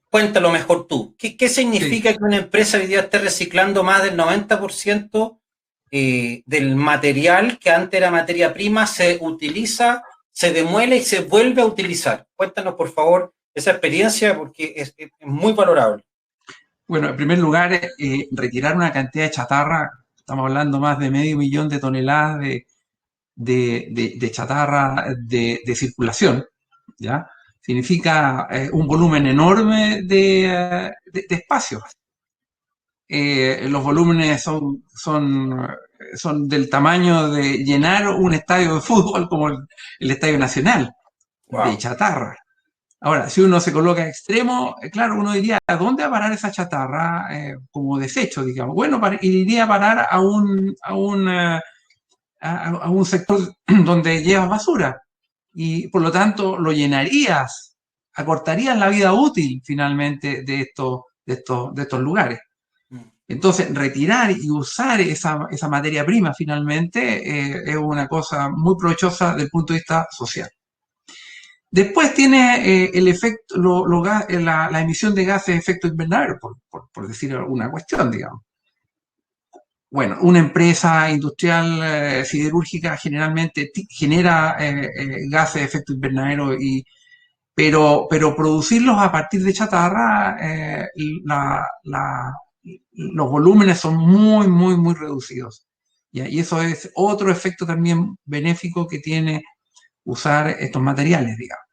Cuéntalo mejor tú. ¿Qué significa que una empresa hoy día esté reciclando más del 90% del material que antes era materia prima, se utiliza, se demuele y se vuelve a utilizar? Cuéntanos, por favor, esa experiencia porque es muy valorable. Bueno, en primer lugar, retirar una cantidad de chatarra, estamos hablando más de 500.000 de toneladas de chatarra de circulación, ¿ya? Significa un volumen enorme de espacio. Los volúmenes son del tamaño de llenar un estadio de fútbol como el Estadio Nacional, de chatarra. Ahora, si uno se coloca a extremo, claro, uno diría, ¿a dónde va a parar esa chatarra como desecho, digamos? Bueno, iría a parar a un sector donde llevas basura y por lo tanto lo llenarías, acortarías la vida útil finalmente de estos lugares. Entonces, retirar y usar esa materia prima finalmente es una cosa muy provechosa desde el punto de vista social. Después tiene el efecto, la emisión de gases de efecto invernadero, por decir alguna cuestión, digamos. Bueno, una empresa industrial siderúrgica generalmente genera gases de efecto invernadero, pero producirlos a partir de chatarra, los volúmenes son muy, muy, muy reducidos. ¿Ya? Y eso es otro efecto también benéfico que tiene usar estos materiales, digamos.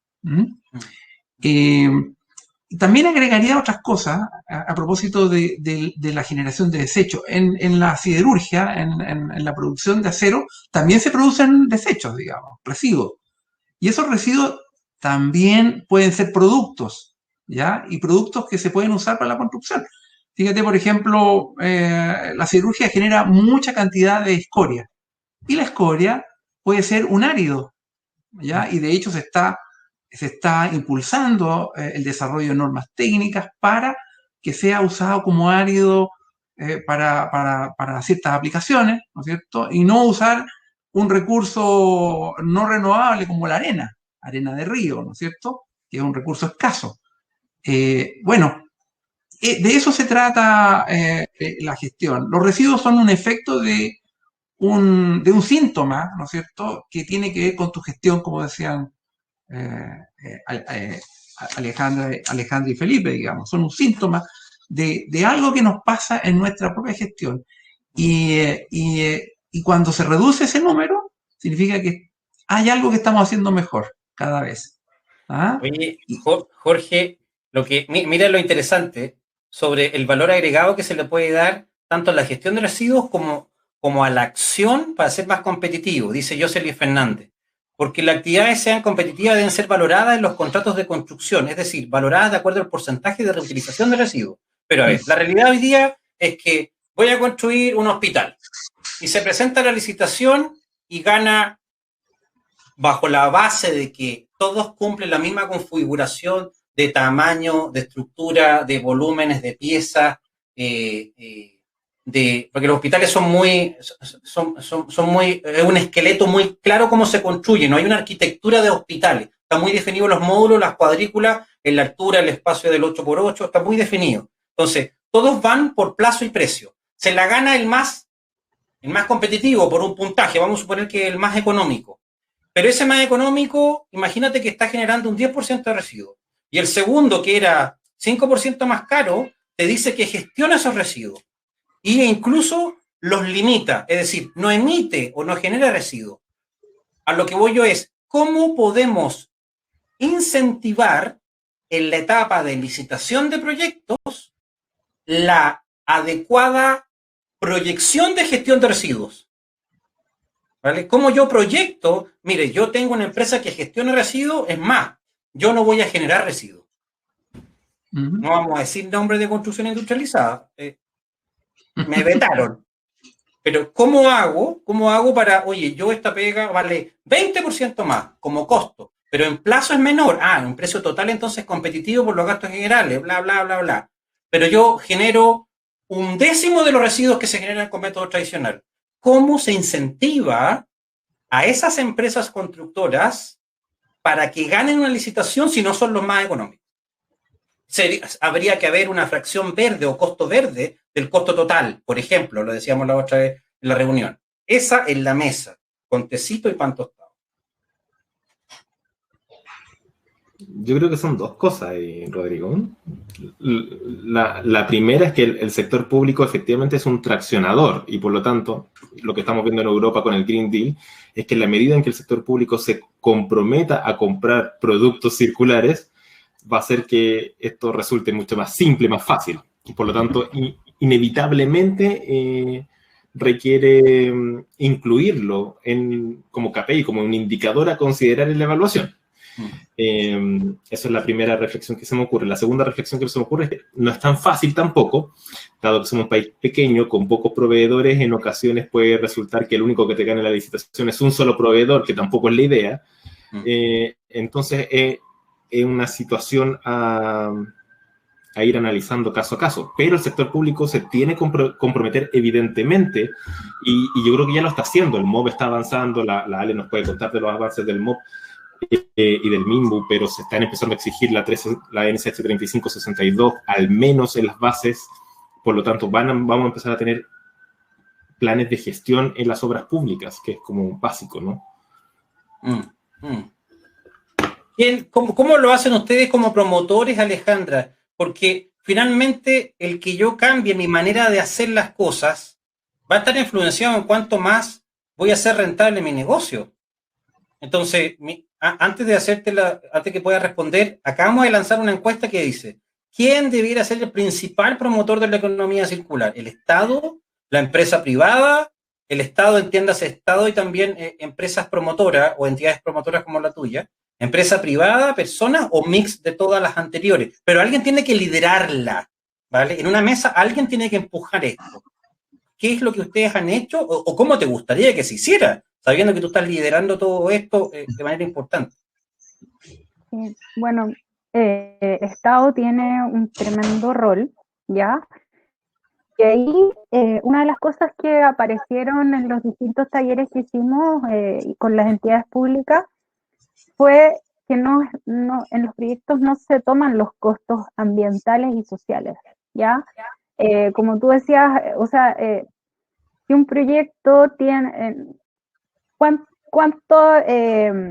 También agregaría otras cosas a propósito de la generación de desechos. En la siderurgia, en la producción de acero, también se producen desechos, digamos, residuos. Y esos residuos también pueden ser productos, ¿ya? Y productos que se pueden usar para la construcción. Fíjate, por ejemplo, la siderurgia genera mucha cantidad de escoria. Y la escoria puede ser un árido, ¿ya? Y de hecho se está impulsando el desarrollo de normas técnicas para que sea usado como árido para ciertas aplicaciones, ¿no es cierto? Y no usar un recurso no renovable como la arena de río, ¿no es cierto? Que es un recurso escaso. Bueno, de eso se trata la gestión. Los residuos son un efecto de un síntoma, ¿no es cierto?, que tiene que ver con tu gestión, como decían Alejandra y Felipe, digamos. Son un síntoma de algo que nos pasa en nuestra propia gestión. Y cuando se reduce ese número, significa que hay algo que estamos haciendo mejor cada vez. ¿Ah? Oye, Jorge, mira lo interesante sobre el valor agregado que se le puede dar tanto a la gestión de residuos como a la acción para ser más competitivo, dice Jocelyn Fernández. Porque las actividades sean competitivas deben ser valoradas en los contratos de construcción, es decir, valoradas de acuerdo al porcentaje de reutilización de residuos. Pero a ver, la realidad hoy día es que voy a construir un hospital y se presenta la licitación y gana bajo la base de que todos cumplen la misma configuración de tamaño, de estructura, de volúmenes, de piezas, porque los hospitales son muy, es un esqueleto muy claro cómo se construye, no hay una arquitectura de hospitales, están muy definidos los módulos, las cuadrículas, en la altura, el espacio del 8x8, está muy definido. Entonces, todos van por plazo y precio. Se la gana el más competitivo por un puntaje, vamos a suponer que el más económico. Pero ese más económico, imagínate que está generando un 10% de residuos. Y el segundo, que era 5% más caro, te dice que gestiona esos residuos. E incluso los limita, es decir, no emite o no genera residuos. A lo que voy yo es, ¿cómo podemos incentivar en la etapa de licitación de proyectos la adecuada proyección de gestión de residuos? ¿Vale? ¿Cómo yo proyecto? Mire, yo tengo una empresa que gestiona residuos, es más, yo no voy a generar residuos. No vamos a decir nombre de construcción industrializada. Me vetaron. Pero ¿cómo hago para, oye, yo esta pega vale 20% más como costo, pero en plazo es menor? En precio total entonces competitivo por los gastos generales, bla, bla, bla, bla. Pero yo genero 1/10 de los residuos que se generan con método tradicional. ¿Cómo se incentiva a esas empresas constructoras para que ganen una licitación si no son los más económicos? Habría que haber una fracción verde o costo verde del costo total, por ejemplo, lo decíamos la otra vez en la reunión. Esa en la mesa, con tecito y pan tostado. Yo creo que son dos cosas, Rodrigo. La primera es que el sector público efectivamente es un traccionador y por lo tanto lo que estamos viendo en Europa con el Green Deal es que en la medida en que el sector público se comprometa a comprar productos circulares va a hacer que esto resulte mucho más simple, más fácil y por lo tanto inevitablemente requiere incluirlo como KPI, como un indicador a considerar en la evaluación. Eso es la primera reflexión que se me ocurre. La segunda reflexión que se me ocurre es que no es tan fácil tampoco, dado que somos un país pequeño, con pocos proveedores, en ocasiones puede resultar que el único que te gane la licitación es un solo proveedor, que tampoco es la idea. Entonces, es una situación a ir analizando caso a caso, pero el sector público se tiene que comprometer evidentemente, y yo creo que ya lo está haciendo. El MOB está avanzando, la Ale nos puede contar de los avances del MOB, y del MIMBU, pero se están empezando a exigir la NSH 3562, al menos en las bases, por lo tanto vamos a empezar a tener planes de gestión en las obras públicas, que es como básico, ¿no? ¿Cómo lo hacen ustedes como promotores, Alejandra? Porque finalmente el que yo cambie mi manera de hacer las cosas va a estar influenciado en cuánto más voy a hacer rentable mi negocio. Entonces, antes que pueda responder, acabamos de lanzar una encuesta que dice, ¿quién debiera ser el principal promotor de la economía circular? ¿El Estado? ¿La empresa privada? El Estado, entiéndase Estado y también empresas promotoras o entidades promotoras como la tuya. ¿Empresa privada, personas o mix de todas las anteriores? Pero alguien tiene que liderarla, ¿vale? En una mesa alguien tiene que empujar esto. ¿Qué es lo que ustedes han hecho o cómo te gustaría que se hiciera? Sabiendo que tú estás liderando todo esto de manera importante. Sí, bueno, Estado tiene un tremendo rol, ¿ya? Y ahí, una de las cosas que aparecieron en los distintos talleres que hicimos y con las entidades públicas fue que en los proyectos no se toman los costos ambientales y sociales, ¿ya? Como tú decías, o sea, si un proyecto tiene, ¿cuánto es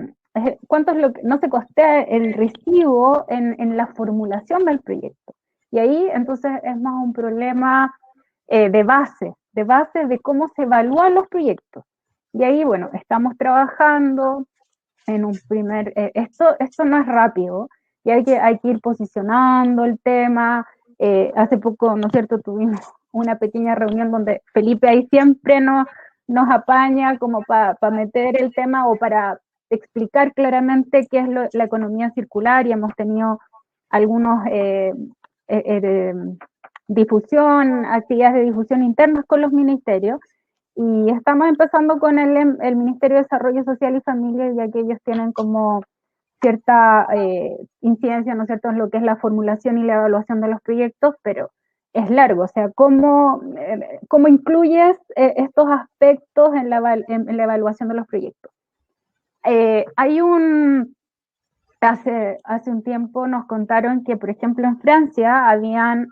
lo que no se costea el recibo en la formulación del proyecto? Y ahí entonces es más un problema de base de cómo se evalúan los proyectos. Y ahí, bueno, estamos trabajando en un primer, esto no es rápido, y hay que ir posicionando el tema. Hace poco, ¿no es cierto?, tuvimos una pequeña reunión donde Felipe ahí siempre nos apaña como para meter el tema o para explicar claramente qué es la economía circular, y hemos tenido algunos actividades de difusión internas con los ministerios, y estamos empezando con el Ministerio de Desarrollo Social y Familia, ya que ellos tienen como cierta incidencia, ¿no es cierto?, en lo que es la formulación y la evaluación de los proyectos, pero es largo. O sea, ¿cómo incluyes estos aspectos en la evaluación de los proyectos? Hace un tiempo nos contaron que, por ejemplo, en Francia habían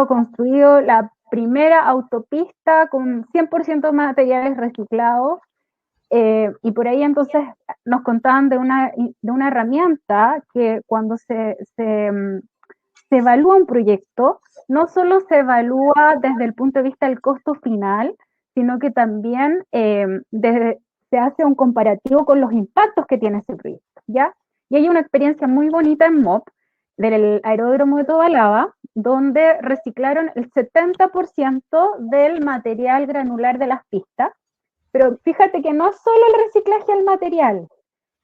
construido la primera autopista con 100% materiales reciclados, y por ahí entonces nos contaban de una herramienta que cuando se evalúa un proyecto, no solo se evalúa desde el punto de vista del costo final, sino que también se hace un comparativo con los impactos que tiene ese proyecto, ¿ya? Y hay una experiencia muy bonita en MOP, del aeródromo de Tobalaba, donde reciclaron el 70% del material granular de las pistas. Pero fíjate que no es solo el reciclaje del material,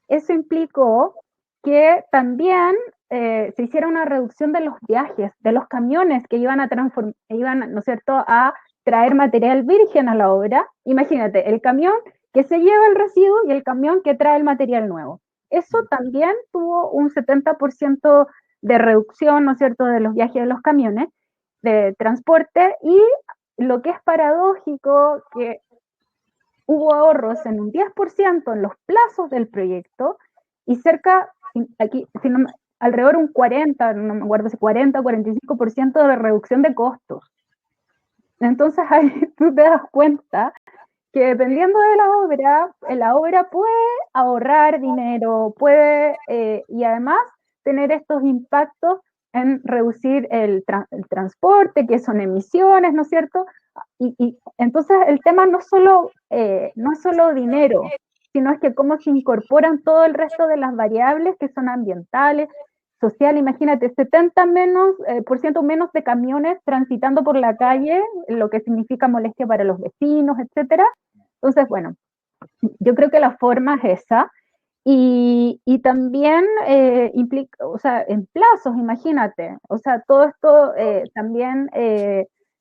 eso implicó que también se hiciera una reducción de los viajes, de los camiones que iban, ¿no es cierto?, a traer material virgen a la obra. Imagínate, el camión que se lleva el residuo y el camión que trae el material nuevo. Eso también tuvo un 70% de reducción, ¿no es cierto?, de los viajes de los camiones de transporte, y lo que es paradójico, que hubo ahorros en un 10% en los plazos del proyecto, y alrededor un 40, no me acuerdo si 40 o 45% de reducción de costos. Entonces ahí tú te das cuenta que dependiendo de la obra puede ahorrar dinero, y además tener estos impactos en reducir el transporte, que son emisiones, ¿no es cierto? Y entonces el tema no es solo dinero, sino es que cómo se incorporan todo el resto de las variables que son ambientales, social. Imagínate, 70% menos de camiones transitando por la calle, lo que significa molestia para los vecinos, etcétera. Entonces, bueno, yo creo que la forma es esa. Y también implica, o sea, en plazos, imagínate, o sea, todo esto también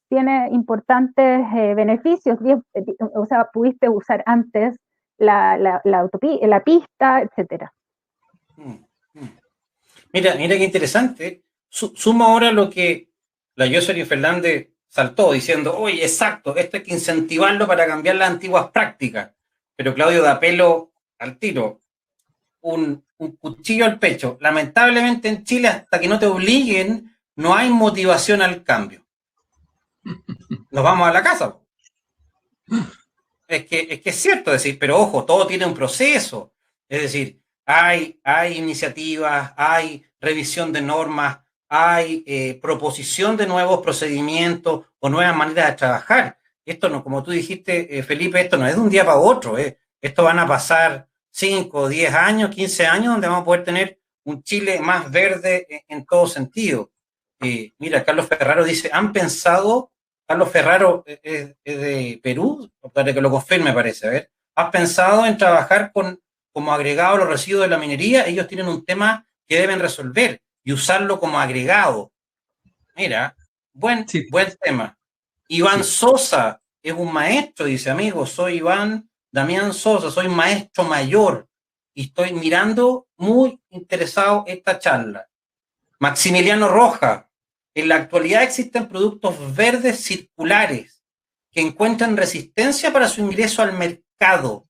tiene importantes beneficios, o sea, pudiste usar antes la pista, etcétera. Mira qué interesante. Sumo ahora lo que la Jocelyn Fernández saltó diciendo, oye, exacto, esto hay que incentivarlo para cambiar las antiguas prácticas. Pero Claudio da pelo al tiro. Un cuchillo al pecho. Lamentablemente en Chile, hasta que no te obliguen, no hay motivación al cambio. Nos vamos a la casa. Es que es cierto decir, pero ojo, todo tiene un proceso. Es decir, hay iniciativas, hay revisión de normas, hay proposición de nuevos procedimientos o nuevas maneras de trabajar. Esto no, como tú dijiste, Felipe, esto no es de un día para otro. Esto van a pasar 5, 10 años, 15 años, donde vamos a poder tener un Chile más verde en todo sentido. Mira, Carlos Ferraro dice, ¿han pensado? Carlos Ferraro es de Perú, para que lo confirme, parece. A ver, ¿has pensado en trabajar como agregado a los residuos de la minería? Ellos tienen un tema que deben resolver y usarlo como agregado. Mira, buen tema. Iván Sosa es un maestro, dice, amigo, soy Iván Damián Sosa, soy maestro mayor y estoy mirando muy interesado esta charla. Maximiliano Roja, En la actualidad existen productos verdes circulares que encuentran resistencia para su ingreso al mercado.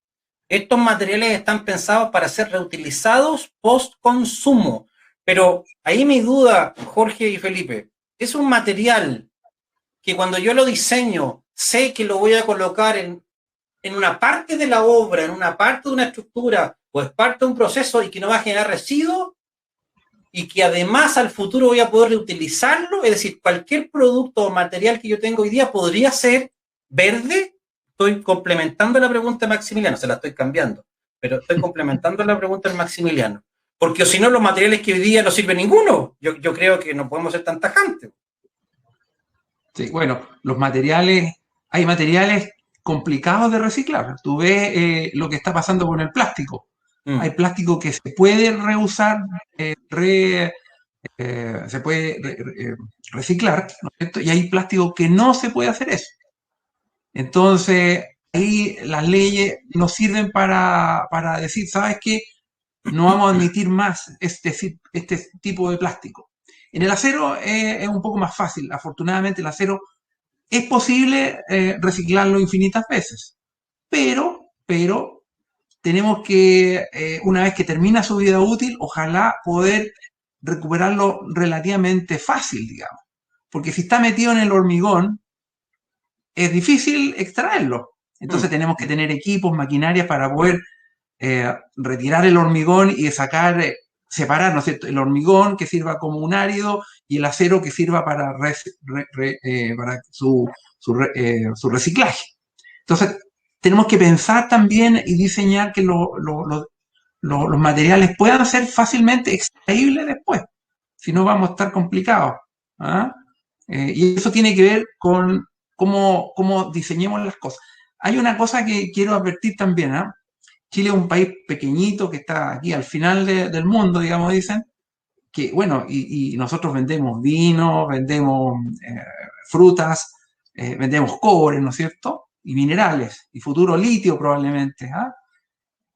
Estos materiales están pensados para ser reutilizados post-consumo. Pero ahí mi duda, Jorge y Felipe, es un material que cuando yo lo diseño, sé que lo voy a colocar en una parte de la obra, en una parte de una estructura, o es parte de un proceso y que no va a generar residuos, y que además al futuro voy a poder reutilizarlo, es decir, cualquier producto o material que yo tengo hoy día podría ser verde. Estoy complementando la pregunta de Maximiliano, se la estoy cambiando, pero estoy complementando la pregunta de Maximiliano, porque si no los materiales que hoy día no sirven ninguno. Yo creo que no podemos ser tan tajantes. Sí, bueno, hay materiales complicados de reciclar. Tú ves lo que está pasando con el plástico. Hay plástico que se puede reusar, se puede reciclar, ¿no es cierto? Y hay plástico que no se puede hacer eso. Entonces, ahí las leyes nos sirven para decir, ¿sabes qué? No vamos a admitir más este tipo de plástico. En el acero es un poco más fácil. Afortunadamente, el acero es posible reciclarlo infinitas veces. Pero tenemos que, una vez que termina su vida útil, ojalá poder recuperarlo relativamente fácil, digamos. Porque si está metido en el hormigón, es difícil extraerlo. Entonces tenemos que tener equipos, maquinarias para poder retirar el hormigón y sacar, separar, ¿no es cierto?, el hormigón que sirva como un árido y el acero que sirva para su reciclaje. Entonces, tenemos que pensar también y diseñar que los materiales puedan ser fácilmente extraíbles después, si no vamos a estar complicados. ¿Ah? Y eso tiene que ver con cómo diseñemos las cosas. Hay una cosa que quiero advertir también, ¿ah? Chile es un país pequeñito que está aquí al final del mundo, digamos, dicen, que bueno, y nosotros vendemos vino, vendemos frutas, vendemos cobre, ¿no es cierto? Y minerales, y futuro litio probablemente, ¿ah?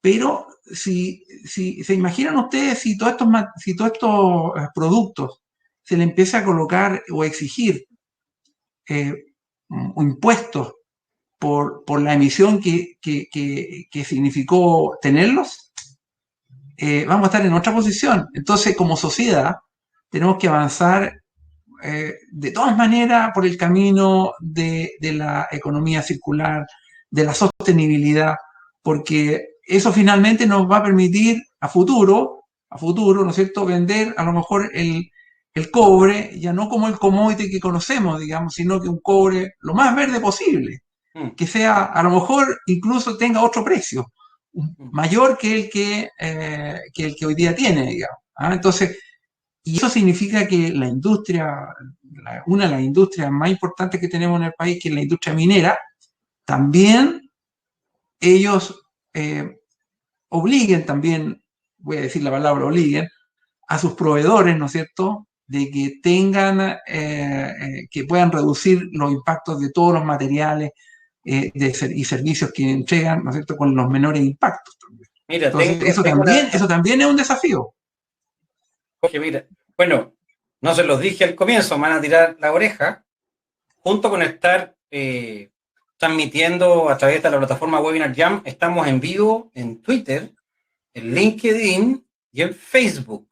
Pero si se imaginan ustedes si todos estos productos se le empieza a colocar o a exigir impuestos por la emisión que significó tenerlos, vamos a estar en otra posición. Entonces, como sociedad, tenemos que avanzar de todas maneras por el camino de la economía circular, de la sostenibilidad, porque eso finalmente nos va a permitir a futuro, ¿no es cierto?, vender a lo mejor el cobre, ya no como el commodity que conocemos, digamos, sino que un cobre lo más verde posible, que sea, a lo mejor incluso tenga otro precio, mayor que el que hoy día tiene, digamos. ¿Ah? Entonces, y eso significa que la industria, una de las industrias más importantes que tenemos en el país, que es la industria minera, también ellos obliguen también, voy a decir la palabra obliguen, a sus proveedores, ¿no es cierto?, de que tengan, que puedan reducir los impactos de todos los materiales y servicios que entregan, ¿no es cierto?, con los menores impactos. Mira, entonces, eso también es un desafío. Oye, mira, bueno, no se los dije al comienzo, me van a tirar la oreja, junto con estar transmitiendo a través de la plataforma Webinar Jam, estamos en vivo en Twitter, en LinkedIn y en Facebook,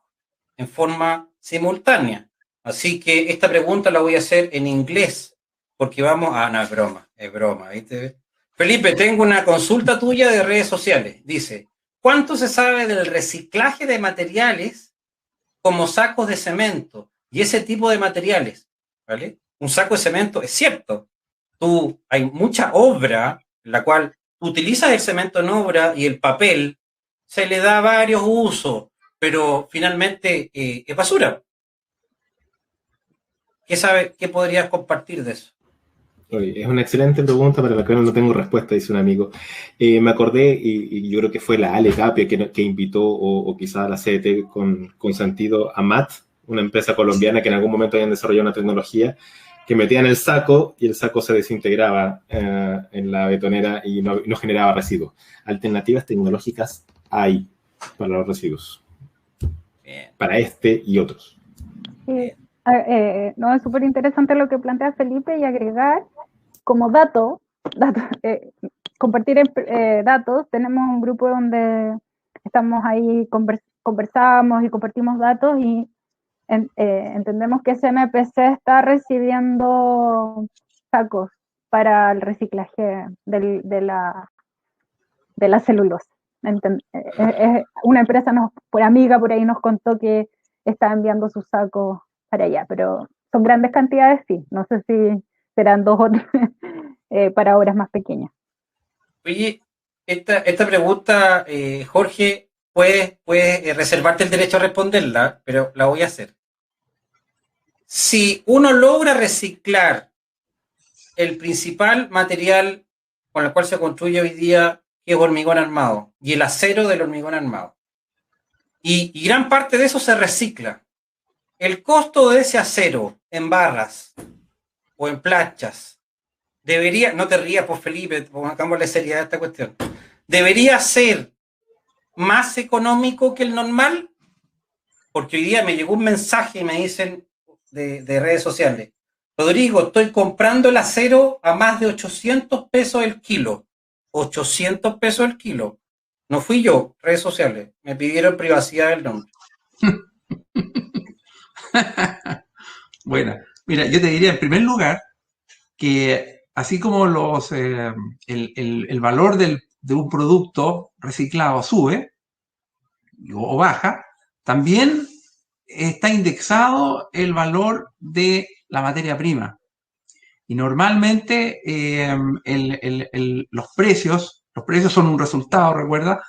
en forma simultánea. Así que esta pregunta la voy a hacer en inglés, porque vamos a... no, es broma, ¿viste? Felipe, tengo una consulta tuya de redes sociales. Dice, ¿cuánto se sabe del reciclaje de materiales como sacos de cemento y ese tipo de materiales? ¿Vale? Un saco de cemento, es cierto, hay mucha obra en la cual utilizas el cemento en obra y el papel se le da varios usos, pero finalmente es basura. ¿Qué podrías compartir de eso? Oye, es una excelente pregunta para la cual no tengo respuesta, dice un amigo. Me acordé, y yo creo que fue la Ale Tapia que invitó, o quizá la CDT con sentido, a MAT, una empresa colombiana que en algún momento habían desarrollado una tecnología que metían el saco y el saco se desintegraba en la betonera y no generaba residuos. Alternativas tecnológicas hay para los residuos. Bien. Para este y otros. No, es súper interesante lo que plantea Felipe y agregar como compartir datos. Tenemos un grupo donde estamos ahí, conversamos y compartimos datos y entendemos que CMPC está recibiendo sacos para el reciclaje de la celulosa. Una empresa por amiga por ahí nos contó que está enviando sus sacos para allá, pero son grandes cantidades, sí. No sé si serán 2 o 3 para obras más pequeñas. Oye, esta pregunta, Jorge, puedes reservarte el derecho a responderla, pero la voy a hacer. Si uno logra reciclar el principal material con el cual se construye hoy día, que es hormigón armado, y el acero del hormigón armado, y gran parte de eso se recicla, el costo de ese acero en barras o en planchas debería, no te rías, pues Felipe, pongámosle seriedad a esta cuestión, debería ser más económico que el normal, porque hoy día me llegó un mensaje y me dicen de redes sociales, Rodrigo, estoy comprando el acero a más de 800 pesos el kilo. 800 pesos el kilo. No fui yo, redes sociales. Me pidieron privacidad del nombre. Bueno, mira, yo te diría en primer lugar que así como el valor de un producto reciclado sube o baja, también está indexado el valor de la materia prima. Y normalmente los precios son un resultado, recuerda,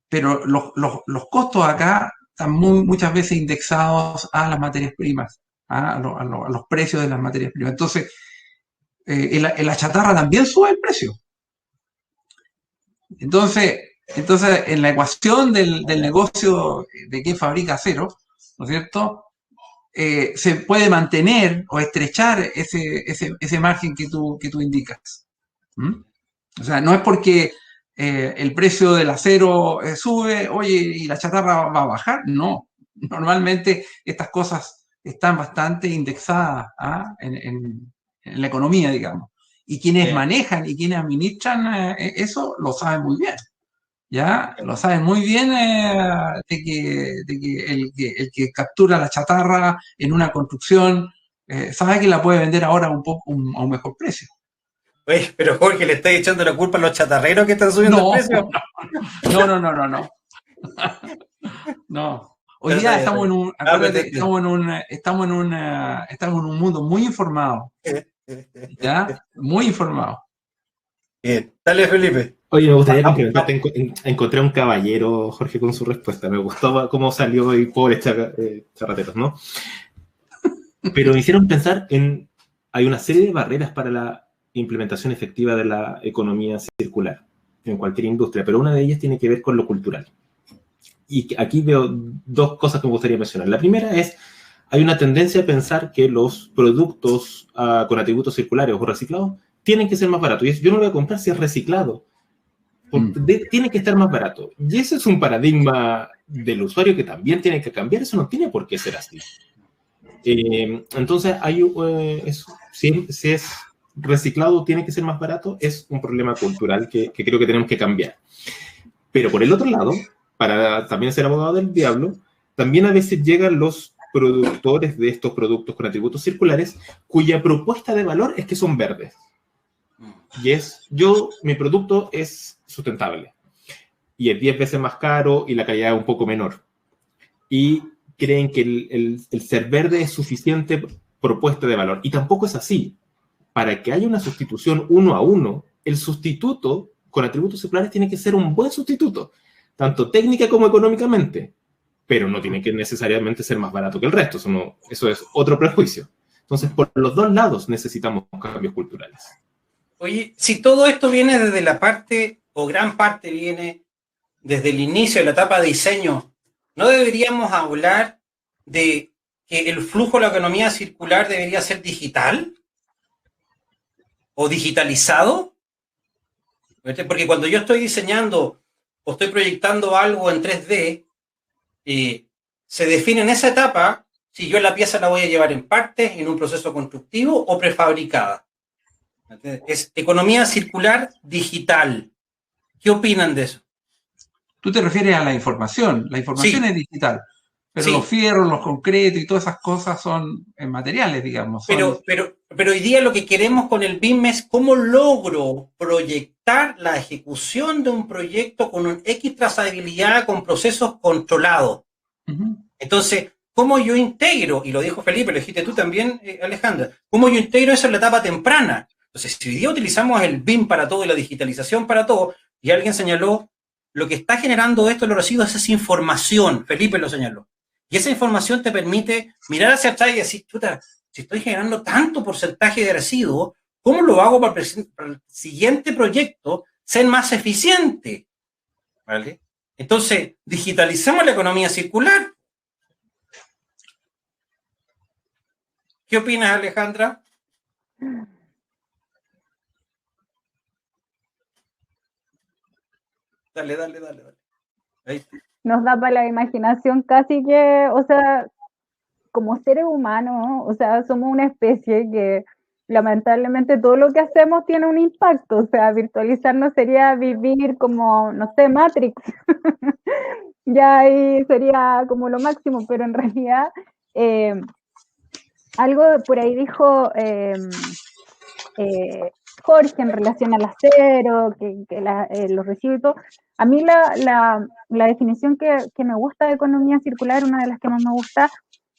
pero los costos acá están muchas veces indexados a las materias primas, a los precios de las materias primas. Entonces, en la chatarra también sube el precio. Entonces en la ecuación del negocio de quien fabrica acero, ¿no es cierto?, se puede mantener o estrechar ese margen que tú indicas. ¿Mm? O sea, no es porque el precio del acero sube, oye, y la chatarra va a bajar. No, normalmente estas cosas están bastante indexadas en la economía, digamos. Y quienes manejan y quienes administran eso lo saben muy bien. ¿Ya? Lo saben muy bien de que el que captura la chatarra en una construcción sabe que la puede vender ahora a un mejor precio. Oye, pero Jorge, ¿le estáis echando la culpa a los chatarreros que están subiendo el precio? No. Hoy día estamos en un, acuérdate, estamos en un mundo muy informado. ¿Ya? Muy informado. Bien, dale Felipe. Oye, me gustaría complementarte. Encontré a un caballero, Jorge, con su respuesta. Me gustó cómo salió y pobres charrateros, ¿no? Pero me hicieron pensar en... Hay una serie de barreras para la implementación efectiva de la economía circular en cualquier industria, pero una de ellas tiene que ver con lo cultural. Y aquí veo dos cosas que me gustaría mencionar. La primera es, hay una tendencia a pensar que los productos con atributos circulares o reciclados tienen que ser más baratos. Y yo no lo voy a comprar si es reciclado. Tiene que estar más barato. Y ese es un paradigma del usuario que también tiene que cambiar. Eso no tiene por qué ser así. Entonces, si es reciclado, tiene que ser más barato. Es un problema cultural que creo que tenemos que cambiar. Pero por el otro lado, para también ser abogado del diablo, también a veces llegan los productores de estos productos con atributos circulares cuya propuesta de valor es que son verdes. Y mi producto es sustentable y es 10 veces más caro y la calidad es un poco menor. Y creen que el ser verde es suficiente propuesta de valor. Y tampoco es así. Para que haya una sustitución 1 a 1, el sustituto con atributos circulares tiene que ser un buen sustituto, tanto técnica como económicamente, pero no tiene que necesariamente ser más barato que el resto. Eso es otro prejuicio. Entonces, por los dos lados necesitamos cambios culturales. Oye, si todo esto viene desde la parte, o gran parte viene desde el inicio de la etapa de diseño, ¿no deberíamos hablar de que el flujo de la economía circular debería ser digital? ¿O digitalizado? Porque cuando yo estoy diseñando o estoy proyectando algo en 3D, se define en esa etapa si yo la pieza la voy a llevar en partes, en un proceso constructivo o prefabricada. Es economía circular digital. ¿Qué opinan de eso? Tú te refieres a la información Sí, es digital, pero los sí, fierros, los concretos y todas esas cosas son materiales, digamos, son... pero hoy día lo que queremos con el BIM es cómo logro proyectar la ejecución de un proyecto con un X trazabilidad, con procesos controlados. Ujú. Entonces, ¿cómo yo integro? Y lo dijo Felipe, lo dijiste tú también, Alejandra. ¿Cómo yo integro eso en la etapa temprana? Entonces, si hoy día utilizamos el BIM para todo y la digitalización para todo, y alguien señaló, lo que está generando esto, los residuos, es información. Felipe lo señaló. Y esa información te permite mirar hacia atrás y decir, chuta, si estoy generando tanto porcentaje de residuos, ¿cómo lo hago para el siguiente proyecto ser más eficiente? ¿Vale? Entonces, digitalicemos la economía circular. ¿Qué opinas, Alejandra? Dale. Ahí. Nos da para la imaginación casi que, o sea, como seres humanos, o sea, somos una especie que lamentablemente todo lo que hacemos tiene un impacto, o sea, virtualizarnos sería vivir como, no sé, Matrix, ya ahí sería como lo máximo, pero en realidad algo por ahí dijo Jorge en relación al acero, los residuos y todo. A mí la definición que me gusta de economía circular, una de las que más me gusta,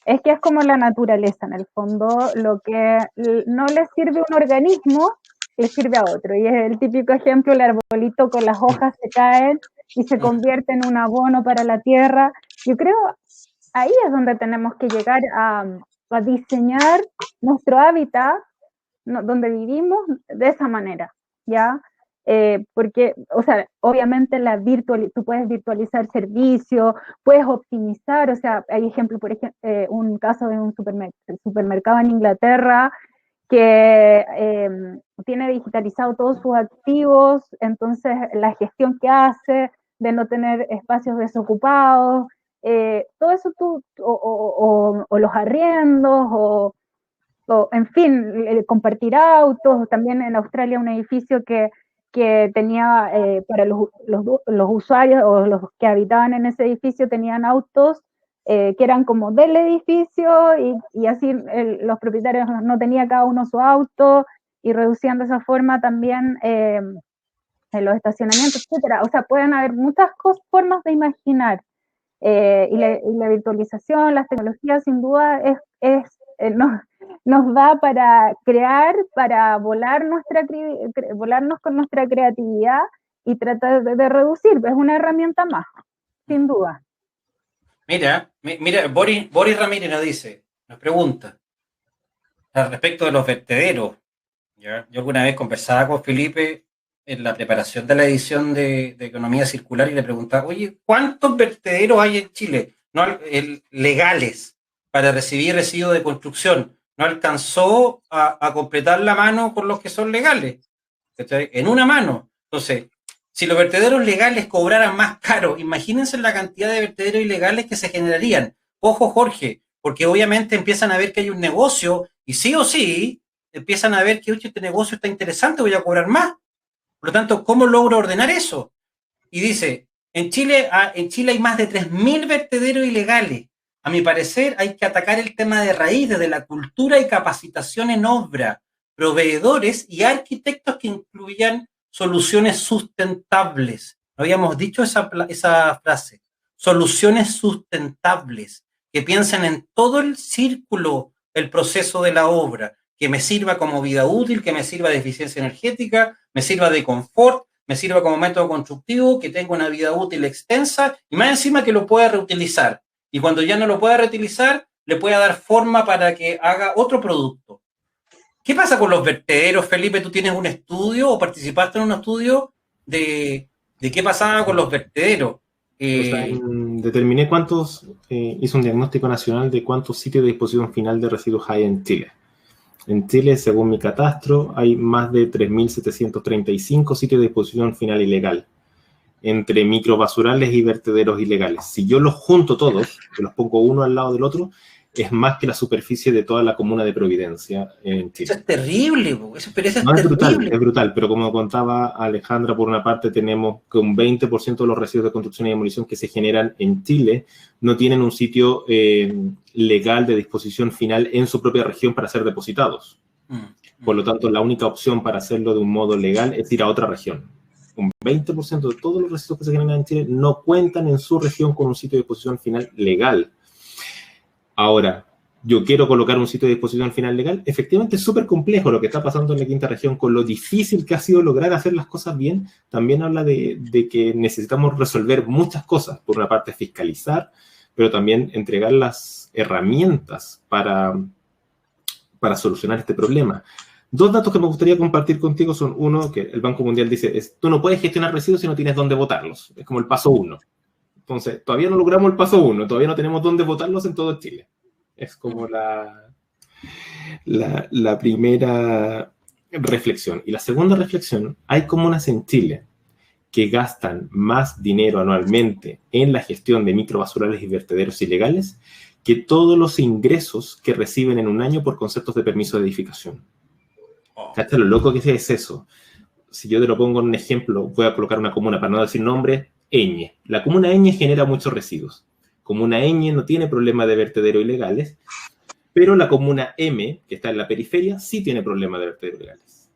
es que es como la naturaleza, en el fondo, lo que no le sirve a un organismo, le sirve a otro. Y es el típico ejemplo, el arbolito con las hojas se caen y se convierte en un abono para la tierra. Yo creo, ahí es donde tenemos que llegar a diseñar nuestro hábitat, ¿no?, donde vivimos de esa manera, ¿ya? Porque, o sea, obviamente tú puedes virtualizar servicios, puedes optimizar, o sea, hay ejemplo, por ejemplo, un caso de un supermercado en Inglaterra que tiene digitalizado todos sus activos, entonces la gestión que hace de no tener espacios desocupados, todo eso o los arriendos, o en fin, compartir autos, también en Australia un edificio que tenía para los usuarios o los que habitaban en ese edificio tenían autos que eran como del edificio y así los propietarios no tenían cada uno su auto y reducían de esa forma también en los estacionamientos, etcétera. O sea, pueden haber muchas formas de imaginar y la virtualización, las tecnologías sin duda nos da para crear, para volarnos con nuestra creatividad y tratar de reducir. Es una herramienta más, sin duda. Mira, Boris Ramírez nos pregunta al respecto de los vertederos. ¿Ya? Yo alguna vez conversaba con Felipe en la preparación de la edición de Economía Circular y le preguntaba, oye, ¿cuántos vertederos hay en Chile legales para recibir residuos de construcción? No alcanzó a completar la mano con los que son legales, ¿cachai? En una mano. Entonces, si los vertederos legales cobraran más caro, imagínense la cantidad de vertederos ilegales que se generarían. Ojo, Jorge, porque obviamente empiezan a ver que hay un negocio y sí o sí empiezan a ver que este negocio está interesante, voy a cobrar más. Por lo tanto, ¿cómo logro ordenar eso? Y dice, en Chile hay más de 3.000 vertederos ilegales. A mi parecer, hay que atacar el tema de raíz desde la cultura y capacitación en obra, proveedores y arquitectos que incluyan soluciones sustentables. Habíamos dicho esa frase, soluciones sustentables, que piensen en todo el círculo, el proceso de la obra, que me sirva como vida útil, que me sirva de eficiencia energética, me sirva de confort, me sirva como método constructivo, que tenga una vida útil extensa y más encima que lo pueda reutilizar. Y cuando ya no lo pueda reutilizar, le pueda dar forma para que haga otro producto. ¿Qué pasa con los vertederos, Felipe? ¿Tú tienes un estudio o participaste en un estudio de qué pasaba con los vertederos? Determiné hice un diagnóstico nacional de cuántos sitios de disposición final de residuos hay en Chile. En Chile, según mi catastro, hay más de 3.735 sitios de disposición final ilegal, entre microbasurales y vertederos ilegales. Si yo los junto todos, que los pongo uno al lado del otro, es más que la superficie de toda la comuna de Providencia en Chile. Eso es terrible, po. Pero eso No, es terrible. es brutal, pero como contaba Alejandra, por una parte tenemos que un 20% de los residuos de construcción y demolición que se generan en Chile no tienen un sitio legal de disposición final en su propia región para ser depositados. Por lo tanto, la única opción para hacerlo de un modo legal es ir a otra región. Un 20% de todos los residuos que se generan en Chile no cuentan en su región con un sitio de disposición final legal. Ahora, yo quiero colocar un sitio de disposición final legal. Efectivamente, es súper complejo lo que está pasando en la quinta región, con lo difícil que ha sido lograr hacer las cosas bien. También habla de que necesitamos resolver muchas cosas. Por una parte, fiscalizar, pero también entregar las herramientas para solucionar este problema. Dos datos que me gustaría compartir contigo son, uno, que el Banco Mundial dice, tú no puedes gestionar residuos si no tienes dónde botarlos. Es como el paso 1. Entonces, todavía no logramos el paso 1, todavía no tenemos dónde botarlos en todo Chile. Es como la primera reflexión. Y la segunda reflexión, hay comunas en Chile que gastan más dinero anualmente en la gestión de microbasurales y vertederos ilegales que todos los ingresos que reciben en un año por conceptos de permiso de edificación. ¿Cacha lo loco que es eso? Si yo te lo pongo en un ejemplo, voy a colocar una comuna, para no decir nombre, Eñe. La comuna Eñe genera muchos residuos. Comuna Eñe no tiene problema de vertederos ilegales, pero la comuna M, que está en la periferia, sí tiene problemas de vertederos ilegales.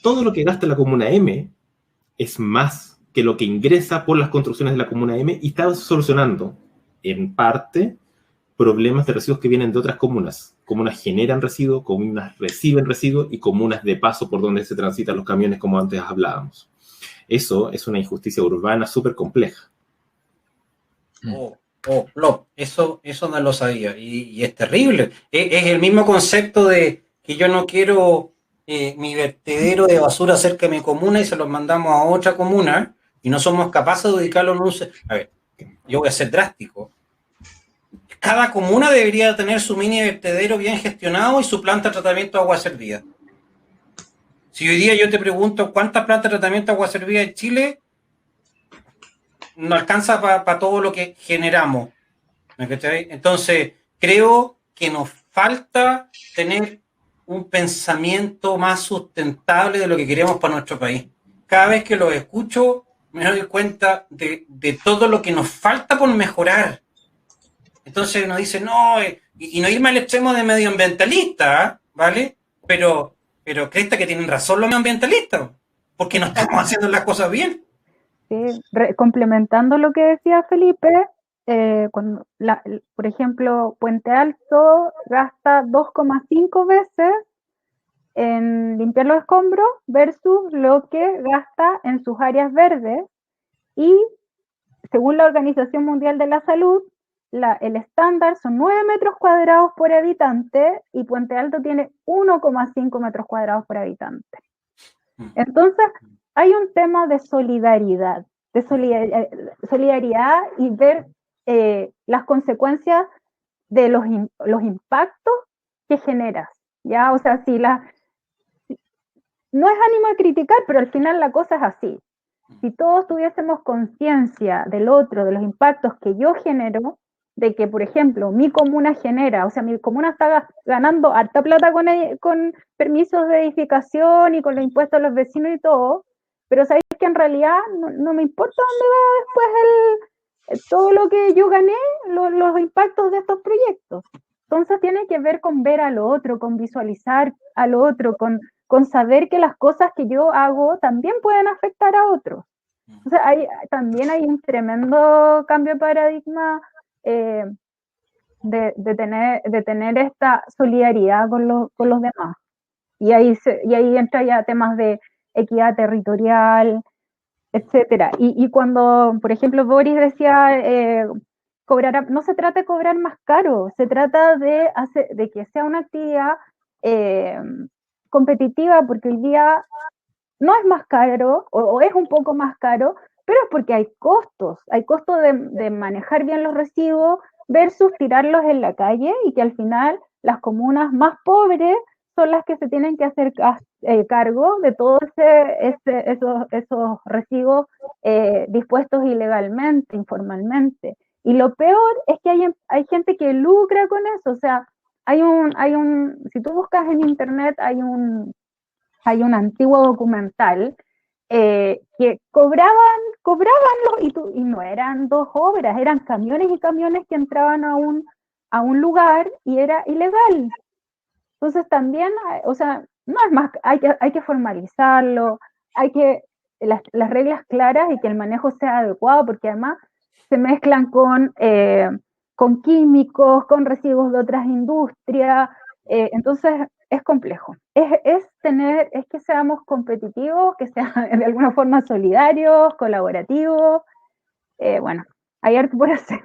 Todo lo que gasta la comuna M es más que lo que ingresa por las construcciones de la comuna M y está solucionando, en parte, problemas de residuos que vienen de otras comunas. Comunas generan residuos, comunas reciben residuos y comunas de paso por donde se transitan los camiones, como antes hablábamos. Eso es una injusticia urbana súper compleja. Eso no lo sabía y es terrible. Es el mismo concepto de que yo no quiero mi vertedero de basura cerca de mi comuna y se los mandamos a otra comuna y no somos capaces de ubicarlo en un... A ver, yo voy a ser drástico. Cada comuna debería tener su mini vertedero bien gestionado y su planta de tratamiento de agua servida. Si hoy día yo te pregunto cuántas plantas de tratamiento de agua servida en Chile, no alcanza para todo lo que generamos. Entonces, creo que nos falta tener un pensamiento más sustentable de lo que queremos para nuestro país. Cada vez que lo escucho, me doy cuenta de todo lo que nos falta por mejorar. Entonces nos dicen, no, y no irme al extremo de medioambientalista, ¿vale? Pero crees que tienen razón los medioambientalistas, porque no estamos haciendo las cosas bien. Sí, complementando lo que decía Felipe, por ejemplo, Puente Alto gasta 2,5 veces en limpiar los escombros versus lo que gasta en sus áreas verdes, y según la Organización Mundial de la Salud, el estándar son 9 metros cuadrados por habitante y Puente Alto tiene 1,5 metros cuadrados por habitante. Entonces, hay un tema de solidaridad y ver las consecuencias de los impactos que generas, ¿ya? O sea, no es ánimo de criticar, pero al final la cosa es así. Si todos tuviésemos conciencia del otro, de los impactos que yo genero, de que, por ejemplo, mi comuna genera, o sea, mi comuna está ganando harta plata con permisos de edificación y con los impuestos a los vecinos y todo, pero sabéis que en realidad no me importa dónde va después todo lo que yo gané, los impactos de estos proyectos. Entonces tiene que ver con ver al otro, con visualizar al otro, con saber que las cosas que yo hago también pueden afectar a otros. O sea, también hay un tremendo cambio de paradigma de tener esta solidaridad con los demás. Y ahí entra ya temas de equidad territorial, etcétera. Y cuando, por ejemplo, Boris decía, no se trata de cobrar más caro, se trata de que sea una actividad competitiva, porque hoy día no es más caro, o es un poco más caro, pero es porque hay costos de manejar bien los residuos versus tirarlos en la calle, y que al final las comunas más pobres son las que se tienen que hacer cargo de todos esos residuos dispuestos ilegalmente, informalmente. Y lo peor es que hay gente que lucra con eso, o sea, si tú buscas en internet, hay un antiguo documental que y no eran 2 obras, eran camiones y camiones que entraban a un lugar y era ilegal. Entonces también, o sea, no es más, hay que formalizarlo, hay que las reglas claras y que el manejo sea adecuado, porque además se mezclan con químicos, con residuos de otras industrias, entonces es complejo. Es que seamos competitivos, que sean de alguna forma solidarios, colaborativos, bueno, hay harto por hacer.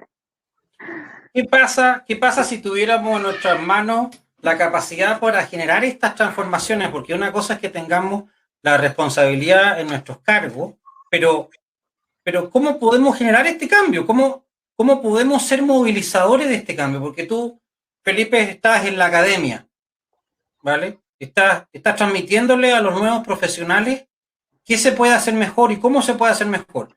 ¿Qué pasa si tuviéramos en nuestras manos la capacidad para generar estas transformaciones? Porque una cosa es que tengamos la responsabilidad en nuestros cargos, pero ¿cómo podemos generar este cambio? ¿Cómo podemos ser movilizadores de este cambio? Porque tú, Felipe, estás en la academia, ¿vale? Estás transmitiéndole a los nuevos profesionales qué se puede hacer mejor y cómo se puede hacer mejor.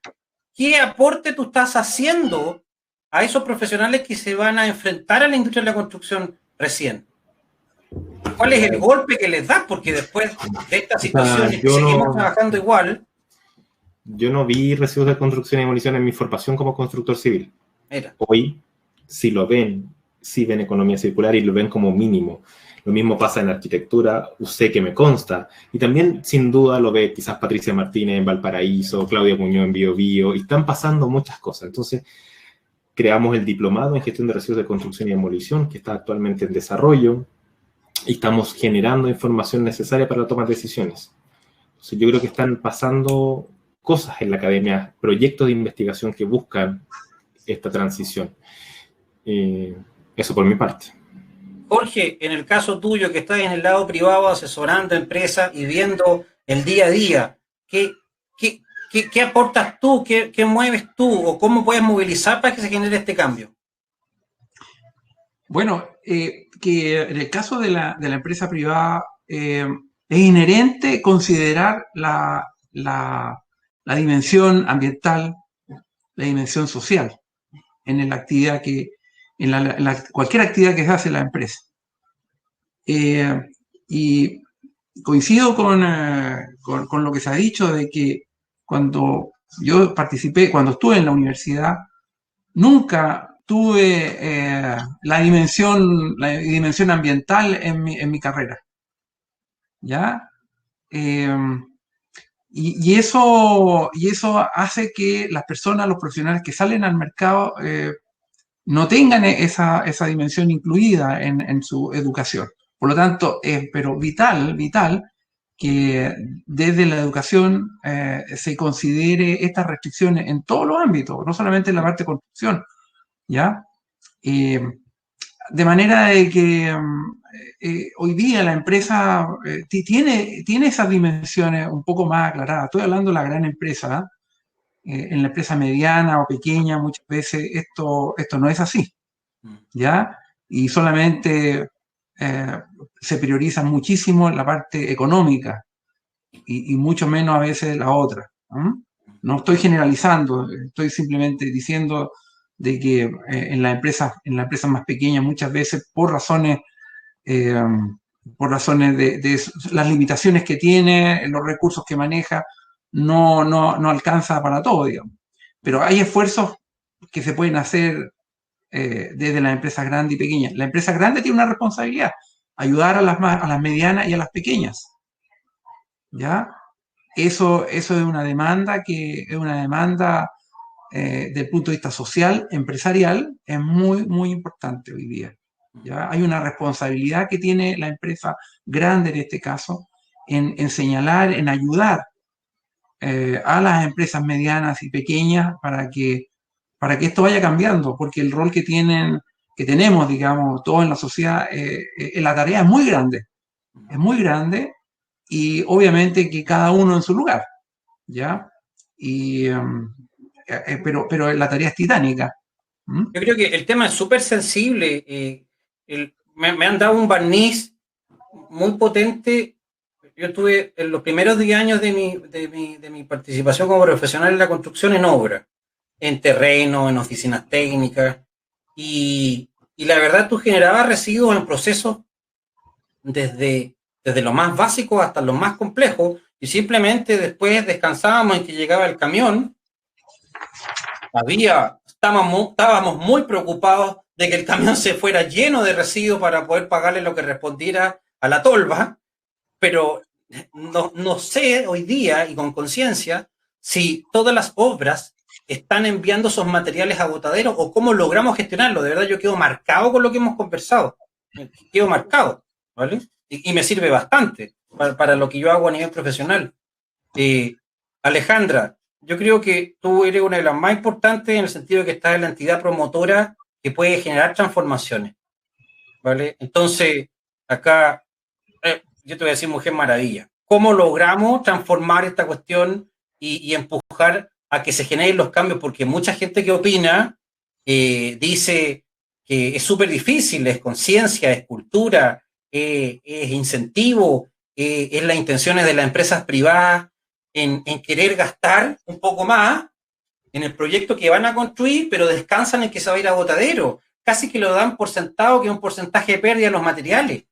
¿Qué aporte tú estás haciendo a esos profesionales que se van a enfrentar a la industria de la construcción recién? ¿Cuál es el golpe que les das? Porque después de esta situación, si seguimos trabajando igual. Yo no vi residuos de construcción y demolición en mi formación como constructor civil. Mira. Hoy, si lo ven, sí ven economía circular y lo ven como mínimo. Lo mismo pasa en arquitectura, sé que me consta. Y también, sin duda, lo ve quizás Patricia Martínez en Valparaíso, Claudia Muñoz en Bio Bio, y están pasando muchas cosas. Entonces, creamos el diplomado en gestión de residuos de construcción y demolición, que está actualmente en desarrollo, y estamos generando información necesaria para la toma de decisiones. Entonces, yo creo que están pasando cosas en la academia, proyectos de investigación que buscan esta transición. Eso por mi parte. Jorge, en el caso tuyo, que estás en el lado privado asesorando a empresas y viendo el día a día, ¿qué aportas tú? ¿Qué mueves tú? ¿O cómo puedes movilizar para que se genere este cambio? Bueno, que en el caso de la empresa privada es inherente considerar la dimensión ambiental, la dimensión social en la actividad cualquier actividad que se hace en la empresa. Y coincido con lo que se ha dicho de que cuando yo cuando estuve en la universidad, nunca tuve la dimensión ambiental en mi carrera. ¿Ya? Y eso hace que las personas, los profesionales que salen al mercado, no tengan esa dimensión incluida en su educación. Por lo tanto, es vital que desde la educación se considere estas restricciones en todos los ámbitos, no solamente en la parte de construcción, ¿ya? De manera de que hoy día la empresa tiene esas dimensiones un poco más aclaradas. Estoy hablando de la gran empresa, en la empresa mediana o pequeña muchas veces esto no es así, ¿ya? Y solamente se prioriza muchísimo la parte económica y mucho menos a veces la otra. No estoy generalizando, estoy simplemente diciendo de que en las empresas más pequeñas muchas veces por razones de las limitaciones que tiene, los recursos que maneja, no alcanza para todo, digamos. Pero hay esfuerzos que se pueden hacer desde las empresas grandes y pequeñas. La empresa grande tiene una responsabilidad, ayudar a las medianas y a las pequeñas. ¿Ya? Eso es una demanda desde el punto de vista social, empresarial, es muy, muy importante hoy día. ¿Ya? Hay una responsabilidad que tiene la empresa grande en este caso en señalar, en ayudar a las empresas medianas y pequeñas para que esto vaya cambiando, porque el rol que tenemos, digamos, todos en la sociedad, la tarea es muy grande y obviamente que cada uno en su lugar, ¿ya? Pero la tarea es titánica. Yo creo que el tema es súper sensible. Me han dado un barniz muy potente. Yo estuve en los primeros 10 años de mi participación como profesional en la construcción en obra. en terreno, en oficinas técnicas, y la verdad tú generabas residuos en procesos desde lo más básico hasta lo más complejo, y simplemente después descansábamos en que llegaba el camión. Estábamos muy preocupados de que el camión se fuera lleno de residuos para poder pagarle lo que respondiera a la tolva, pero no sé hoy día y con conciencia si todas las obras están enviando esos materiales a botadero o cómo logramos gestionarlo. De verdad yo quedo marcado con lo que hemos conversado, quedo marcado, ¿vale? Y me sirve bastante para lo que yo hago a nivel profesional. Alejandra, yo creo que tú eres una de las más importantes en el sentido de que estás en la entidad promotora que puede generar transformaciones, ¿vale? Entonces, acá, yo te voy a decir Mujer Maravilla. ¿Cómo logramos transformar esta cuestión y empujar a que se generen los cambios? Porque mucha gente que opina dice que es súper difícil, es conciencia, es cultura, es incentivo, es las intenciones de las empresas privadas en querer gastar un poco más en el proyecto que van a construir, pero descansan en que se va a ir a botadero. Casi que lo dan por sentado que es un porcentaje de pérdida de los materiales.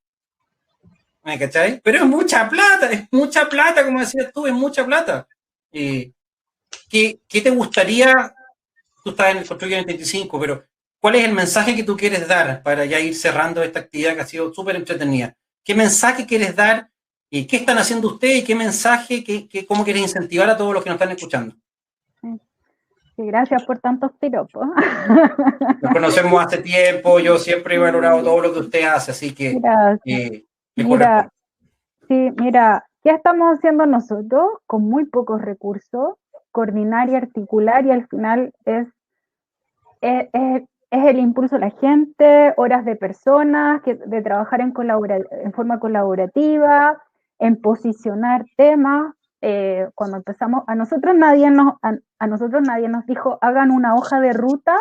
¿Me cachai? Pero es mucha plata, como decías tú, es mucha plata. ¿Qué te gustaría? Tú estás en el Construye 25, pero ¿cuál es el mensaje que tú quieres dar para ya ir cerrando esta actividad que ha sido súper entretenida? ¿Qué mensaje quieres dar? ¿Y qué están haciendo ustedes? ¿Y qué mensaje? ¿Cómo quieres incentivar a todos los que nos están escuchando? Sí, gracias por tantos piropos. Nos conocemos hace tiempo, yo siempre he valorado todo lo que usted hace, así que Gracias. le Mira, corresponde. sí, mira, ¿qué estamos haciendo nosotros con muy pocos recursos? Coordinar y articular, y al final es el impulso de la gente, horas de personas, de trabajar en forma colaborativa, en posicionar temas. Cuando empezamos, a nosotros nadie nos dijo hagan una hoja de ruta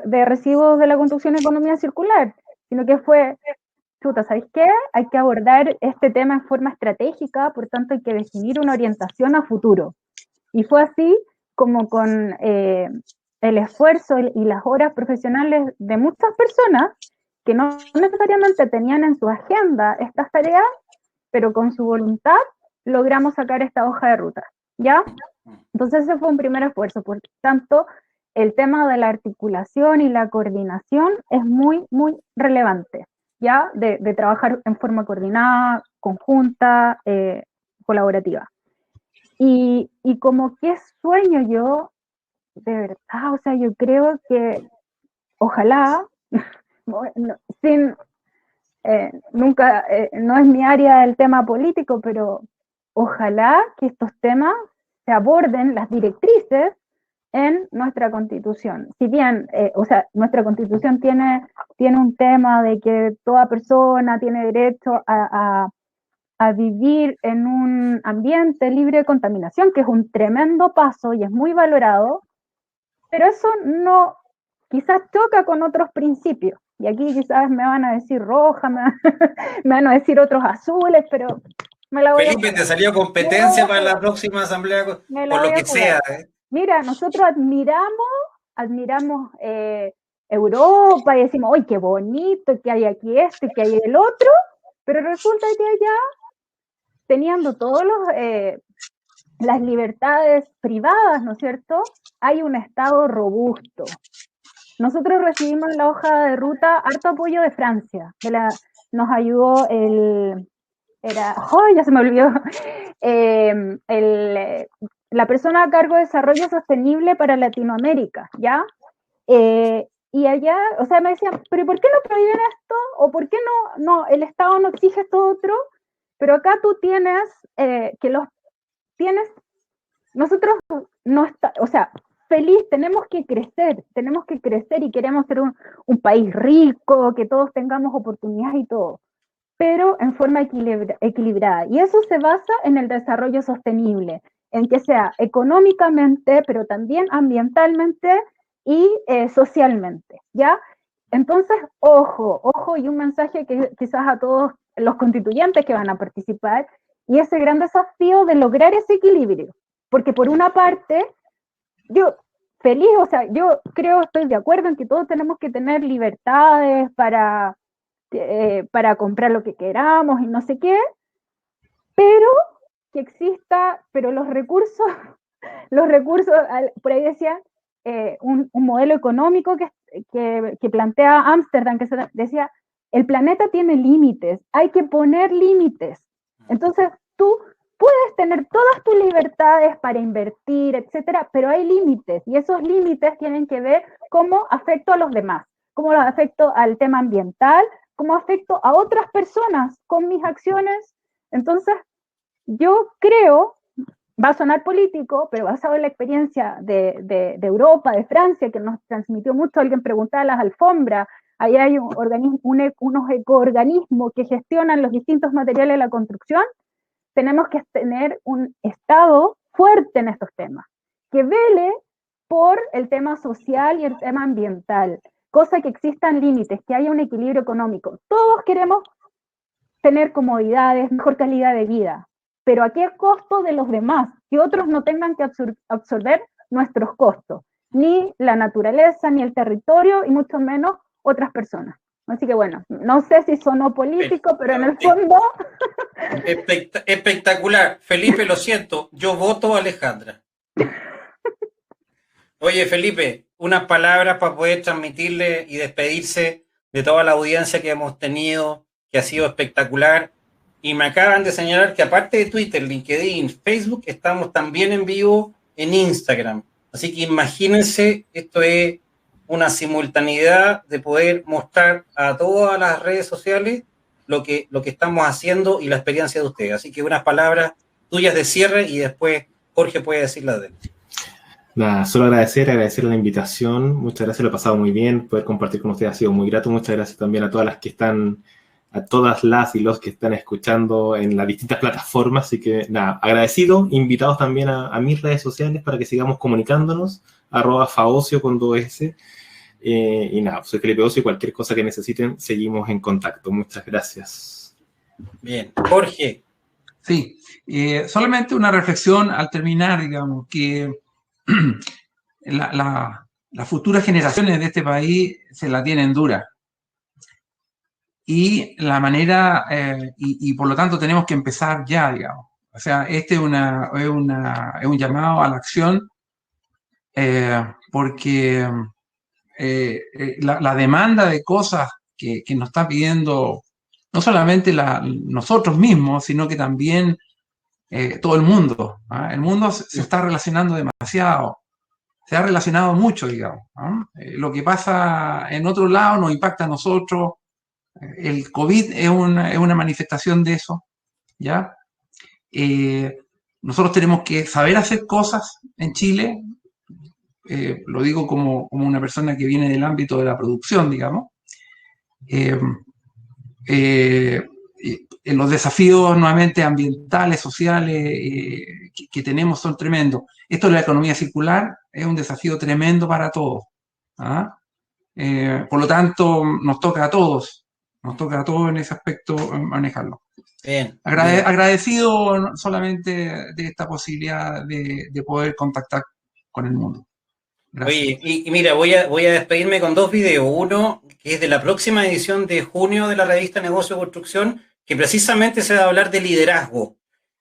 de residuos de la construcción y economía circular, sino que fue, chuta, ¿sabéis qué? Hay que abordar este tema en forma estratégica, por tanto hay que definir una orientación a futuro. Y fue así como con el esfuerzo y las horas profesionales de muchas personas que no necesariamente tenían en su agenda estas tareas, pero con su voluntad logramos sacar esta hoja de ruta, ¿ya? Entonces ese fue un primer esfuerzo, por tanto, el tema de la articulación y la coordinación es muy, muy relevante, ¿ya? De trabajar en forma coordinada, conjunta, colaborativa. Y como que sueño yo, de verdad, o sea, yo creo que ojalá, nunca, no es mi área el tema político, pero ojalá que estos temas se aborden, las directrices, en nuestra Constitución. Si bien, o sea, nuestra Constitución tiene un tema de que toda persona tiene derecho a vivir en un ambiente libre de contaminación, que es un tremendo paso y es muy valorado, pero eso no, quizás choca con otros principios. Y aquí quizás me van a decir roja, me van a decir otros azules, pero me la voy Felipe, a te salió competencia para la próxima asamblea, por lo que sea. Mira, nosotros admiramos Europa y decimos, ¡ay, qué bonito, que hay aquí esto y que hay el otro! Pero resulta que allá, teniendo todos las libertades privadas, ¿no es cierto?, hay un Estado robusto. Nosotros recibimos en la hoja de ruta harto apoyo de Francia, nos ayudó ya se me olvidó, la persona a cargo de desarrollo sostenible para Latinoamérica, ¿ya? Y allá, o sea, me decían, pero ¿por qué no prohíben esto? ¿O por qué no el Estado no exige esto otro? Pero acá tú tienes, nosotros no está, o sea, feliz, tenemos que crecer y queremos ser un país rico, que todos tengamos oportunidades y todo, pero en forma equilibrada. Y eso se basa en el desarrollo sostenible, en que sea económicamente, pero también ambientalmente y socialmente, ¿ya? Entonces, ojo, y un mensaje que quizás a todos los constituyentes que van a participar, y ese gran desafío de lograr ese equilibrio, porque por una parte, feliz, o sea, yo creo, estoy de acuerdo en que todos tenemos que tener libertades para comprar lo que queramos y no sé qué, pero que exista, pero los recursos, por ahí decía, un modelo económico que plantea Ámsterdam, que decía, el planeta tiene límites, hay que poner límites. Entonces, tú puedes tener todas tus libertades para invertir, etcétera, pero hay límites, y esos límites tienen que ver cómo afecto a los demás, cómo los afecto al tema ambiental, cómo afecto a otras personas con mis acciones. Entonces, yo creo, va a sonar político, pero basado en la experiencia de Europa, de Francia, que nos transmitió mucho, alguien preguntaba las alfombras, ahí hay unos ecoorganismos que gestionan los distintos materiales de la construcción. Tenemos que tener un Estado fuerte en estos temas, que vele por el tema social y el tema ambiental, cosa que existan límites, que haya un equilibrio económico. Todos queremos tener comodidades, mejor calidad de vida, pero ¿a qué costo de los demás? Que otros no tengan que absorber nuestros costos, ni la naturaleza, ni el territorio, y mucho menos otras personas. Así que bueno, no sé si sonó político, pero en el fondo... Espectacular. Felipe, lo siento, yo voto a Alejandra. Oye, Felipe, unas palabras para poder transmitirle y despedirse de toda la audiencia que hemos tenido, que ha sido espectacular. Y me acaban de señalar que aparte de Twitter, LinkedIn, Facebook, estamos también en vivo en Instagram. Así que imagínense, esto es una simultaneidad de poder mostrar a todas las redes sociales lo que estamos haciendo y la experiencia de ustedes. Así que unas palabras tuyas de cierre y después Jorge puede decir las de él. Nada, solo agradecer la invitación. Muchas gracias, lo he pasado muy bien. Poder compartir con ustedes ha sido muy grato. Muchas gracias también a todas las y los que están escuchando en las distintas plataformas. Así que nada, agradecido. Invitados también a mis redes sociales para que sigamos comunicándonos. @faocio con 2S. Y nada, soy Felipe Ocio y cualquier cosa que necesiten, seguimos en contacto. Muchas gracias. Bien. Jorge. Sí, solamente una reflexión al terminar, digamos, que las futuras generaciones de este país se la tienen dura. Y la manera, y por lo tanto tenemos que empezar ya, digamos. O sea, este es un llamado a la acción, porque la demanda de cosas que nos está pidiendo no solamente nosotros mismos, sino que también todo el mundo. ¿Ah? El mundo se está relacionando demasiado, se ha relacionado mucho, digamos. ¿Ah? Lo que pasa en otro lado nos impacta a nosotros. El COVID es una manifestación de eso, ¿ya? Nosotros tenemos que saber hacer cosas en Chile. Lo digo como una persona que viene del ámbito de la producción, digamos. Los desafíos nuevamente ambientales, sociales que tenemos son tremendos. Esto de la economía circular es un desafío tremendo para todos. ¿Ah? Por lo tanto, nos toca a todos en ese aspecto manejarlo. Bien. Agradecido solamente de esta posibilidad de poder contactar con el mundo. Gracias. Oye, y mira, voy a despedirme con 2 videos. Uno que es de la próxima edición de junio de la revista Negocio Construcción, que precisamente se va a hablar de liderazgo.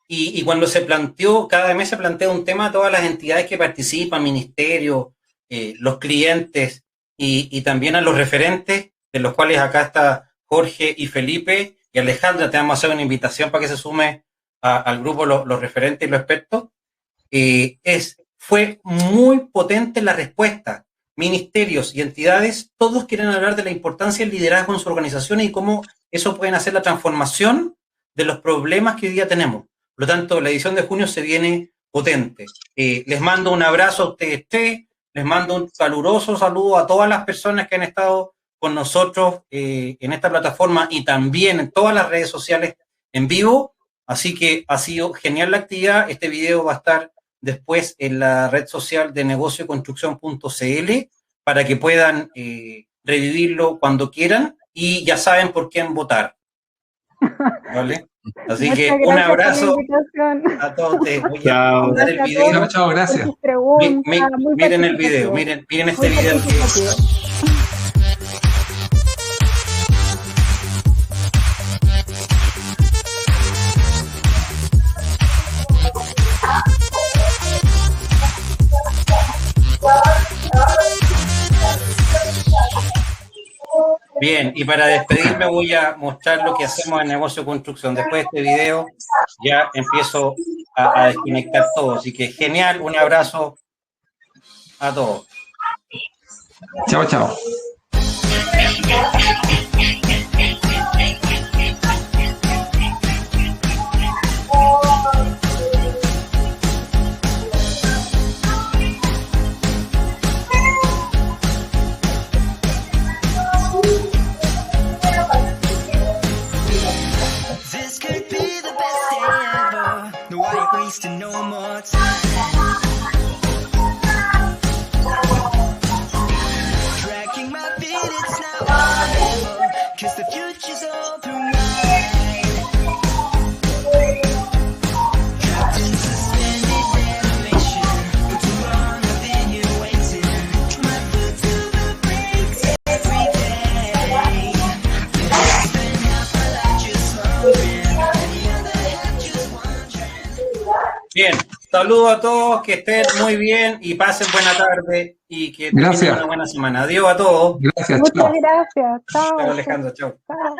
Y cuando se planteó, cada mes se plantea un tema a todas las entidades que participan, ministerios, los clientes y también a los referentes, de los cuales acá está Jorge y Felipe y Alejandra. Te vamos a hacer una invitación para que se sume al grupo los referentes y los expertos. Fue muy potente la respuesta. Ministerios y entidades, todos quieren hablar de la importancia del liderazgo en sus organizaciones y cómo eso puede hacer la transformación de los problemas que hoy día tenemos. Por lo tanto, la edición de junio se viene potente. Les mando un abrazo a ustedes tres, les mando un caluroso saludo a todas las personas que han estado con nosotros en esta plataforma y también en todas las redes sociales en vivo. Así que ha sido genial la actividad. Este video va a estar después en la red social de negocioconstrucción.cl para que puedan revivirlo cuando quieran y ya saben por quién votar. ¿Vale? Así Muchas que gracias un por la abrazo invitación. a todos ustedes. Voy a Chao. mandar el Gracias a video. todos Chao, por gracias. sus preguntas, muy Miren el video, participativo. miren este Muy video. participativo. Bien, y para despedirme voy a mostrar lo que hacemos en Negocio Construcción. Después de este video ya empiezo a desconectar todo. Así que genial, un abrazo a todos. Chao, chao. This could be the best day ever. No, I ain't wasting no more time. Tracking my feet, it's now or never. 'Cause the future's all through mine. Trapped in suspended animation. For too long I've been here waiting. My foot to the brakes every day. Spend half my life just slumbering, and the other half just wondering. Bien, saludos a todos, que estén muy bien y pasen buena tarde y que tengan Gracias. una buena semana. Adiós a todos. Gracias, Muchas chao. gracias. Chao. Chao, Alejandro, chao. Chao.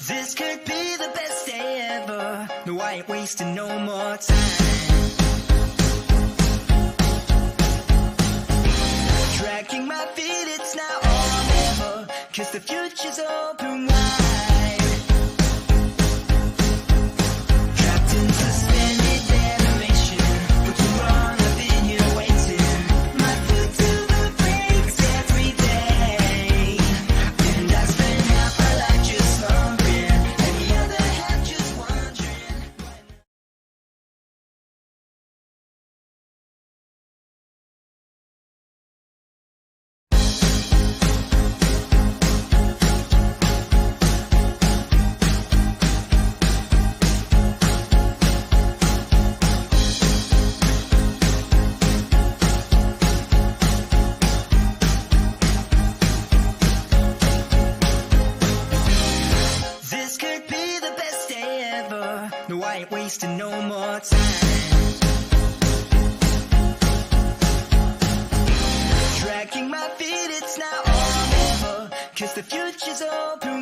This could be the best day ever. No, I ain't wasting no more time. Tracking my feet, it's now or never. 'Cause the future's all through mine. Trapped in suspended animation. For too long I've been here waiting. My foot to the brakes every day. And I spend half my life just slumbering, and the other half just wondering. This could be the best day ever. No, I ain't wasting no more time. Tracking my feet, it's now or never. 'Cause the future's all through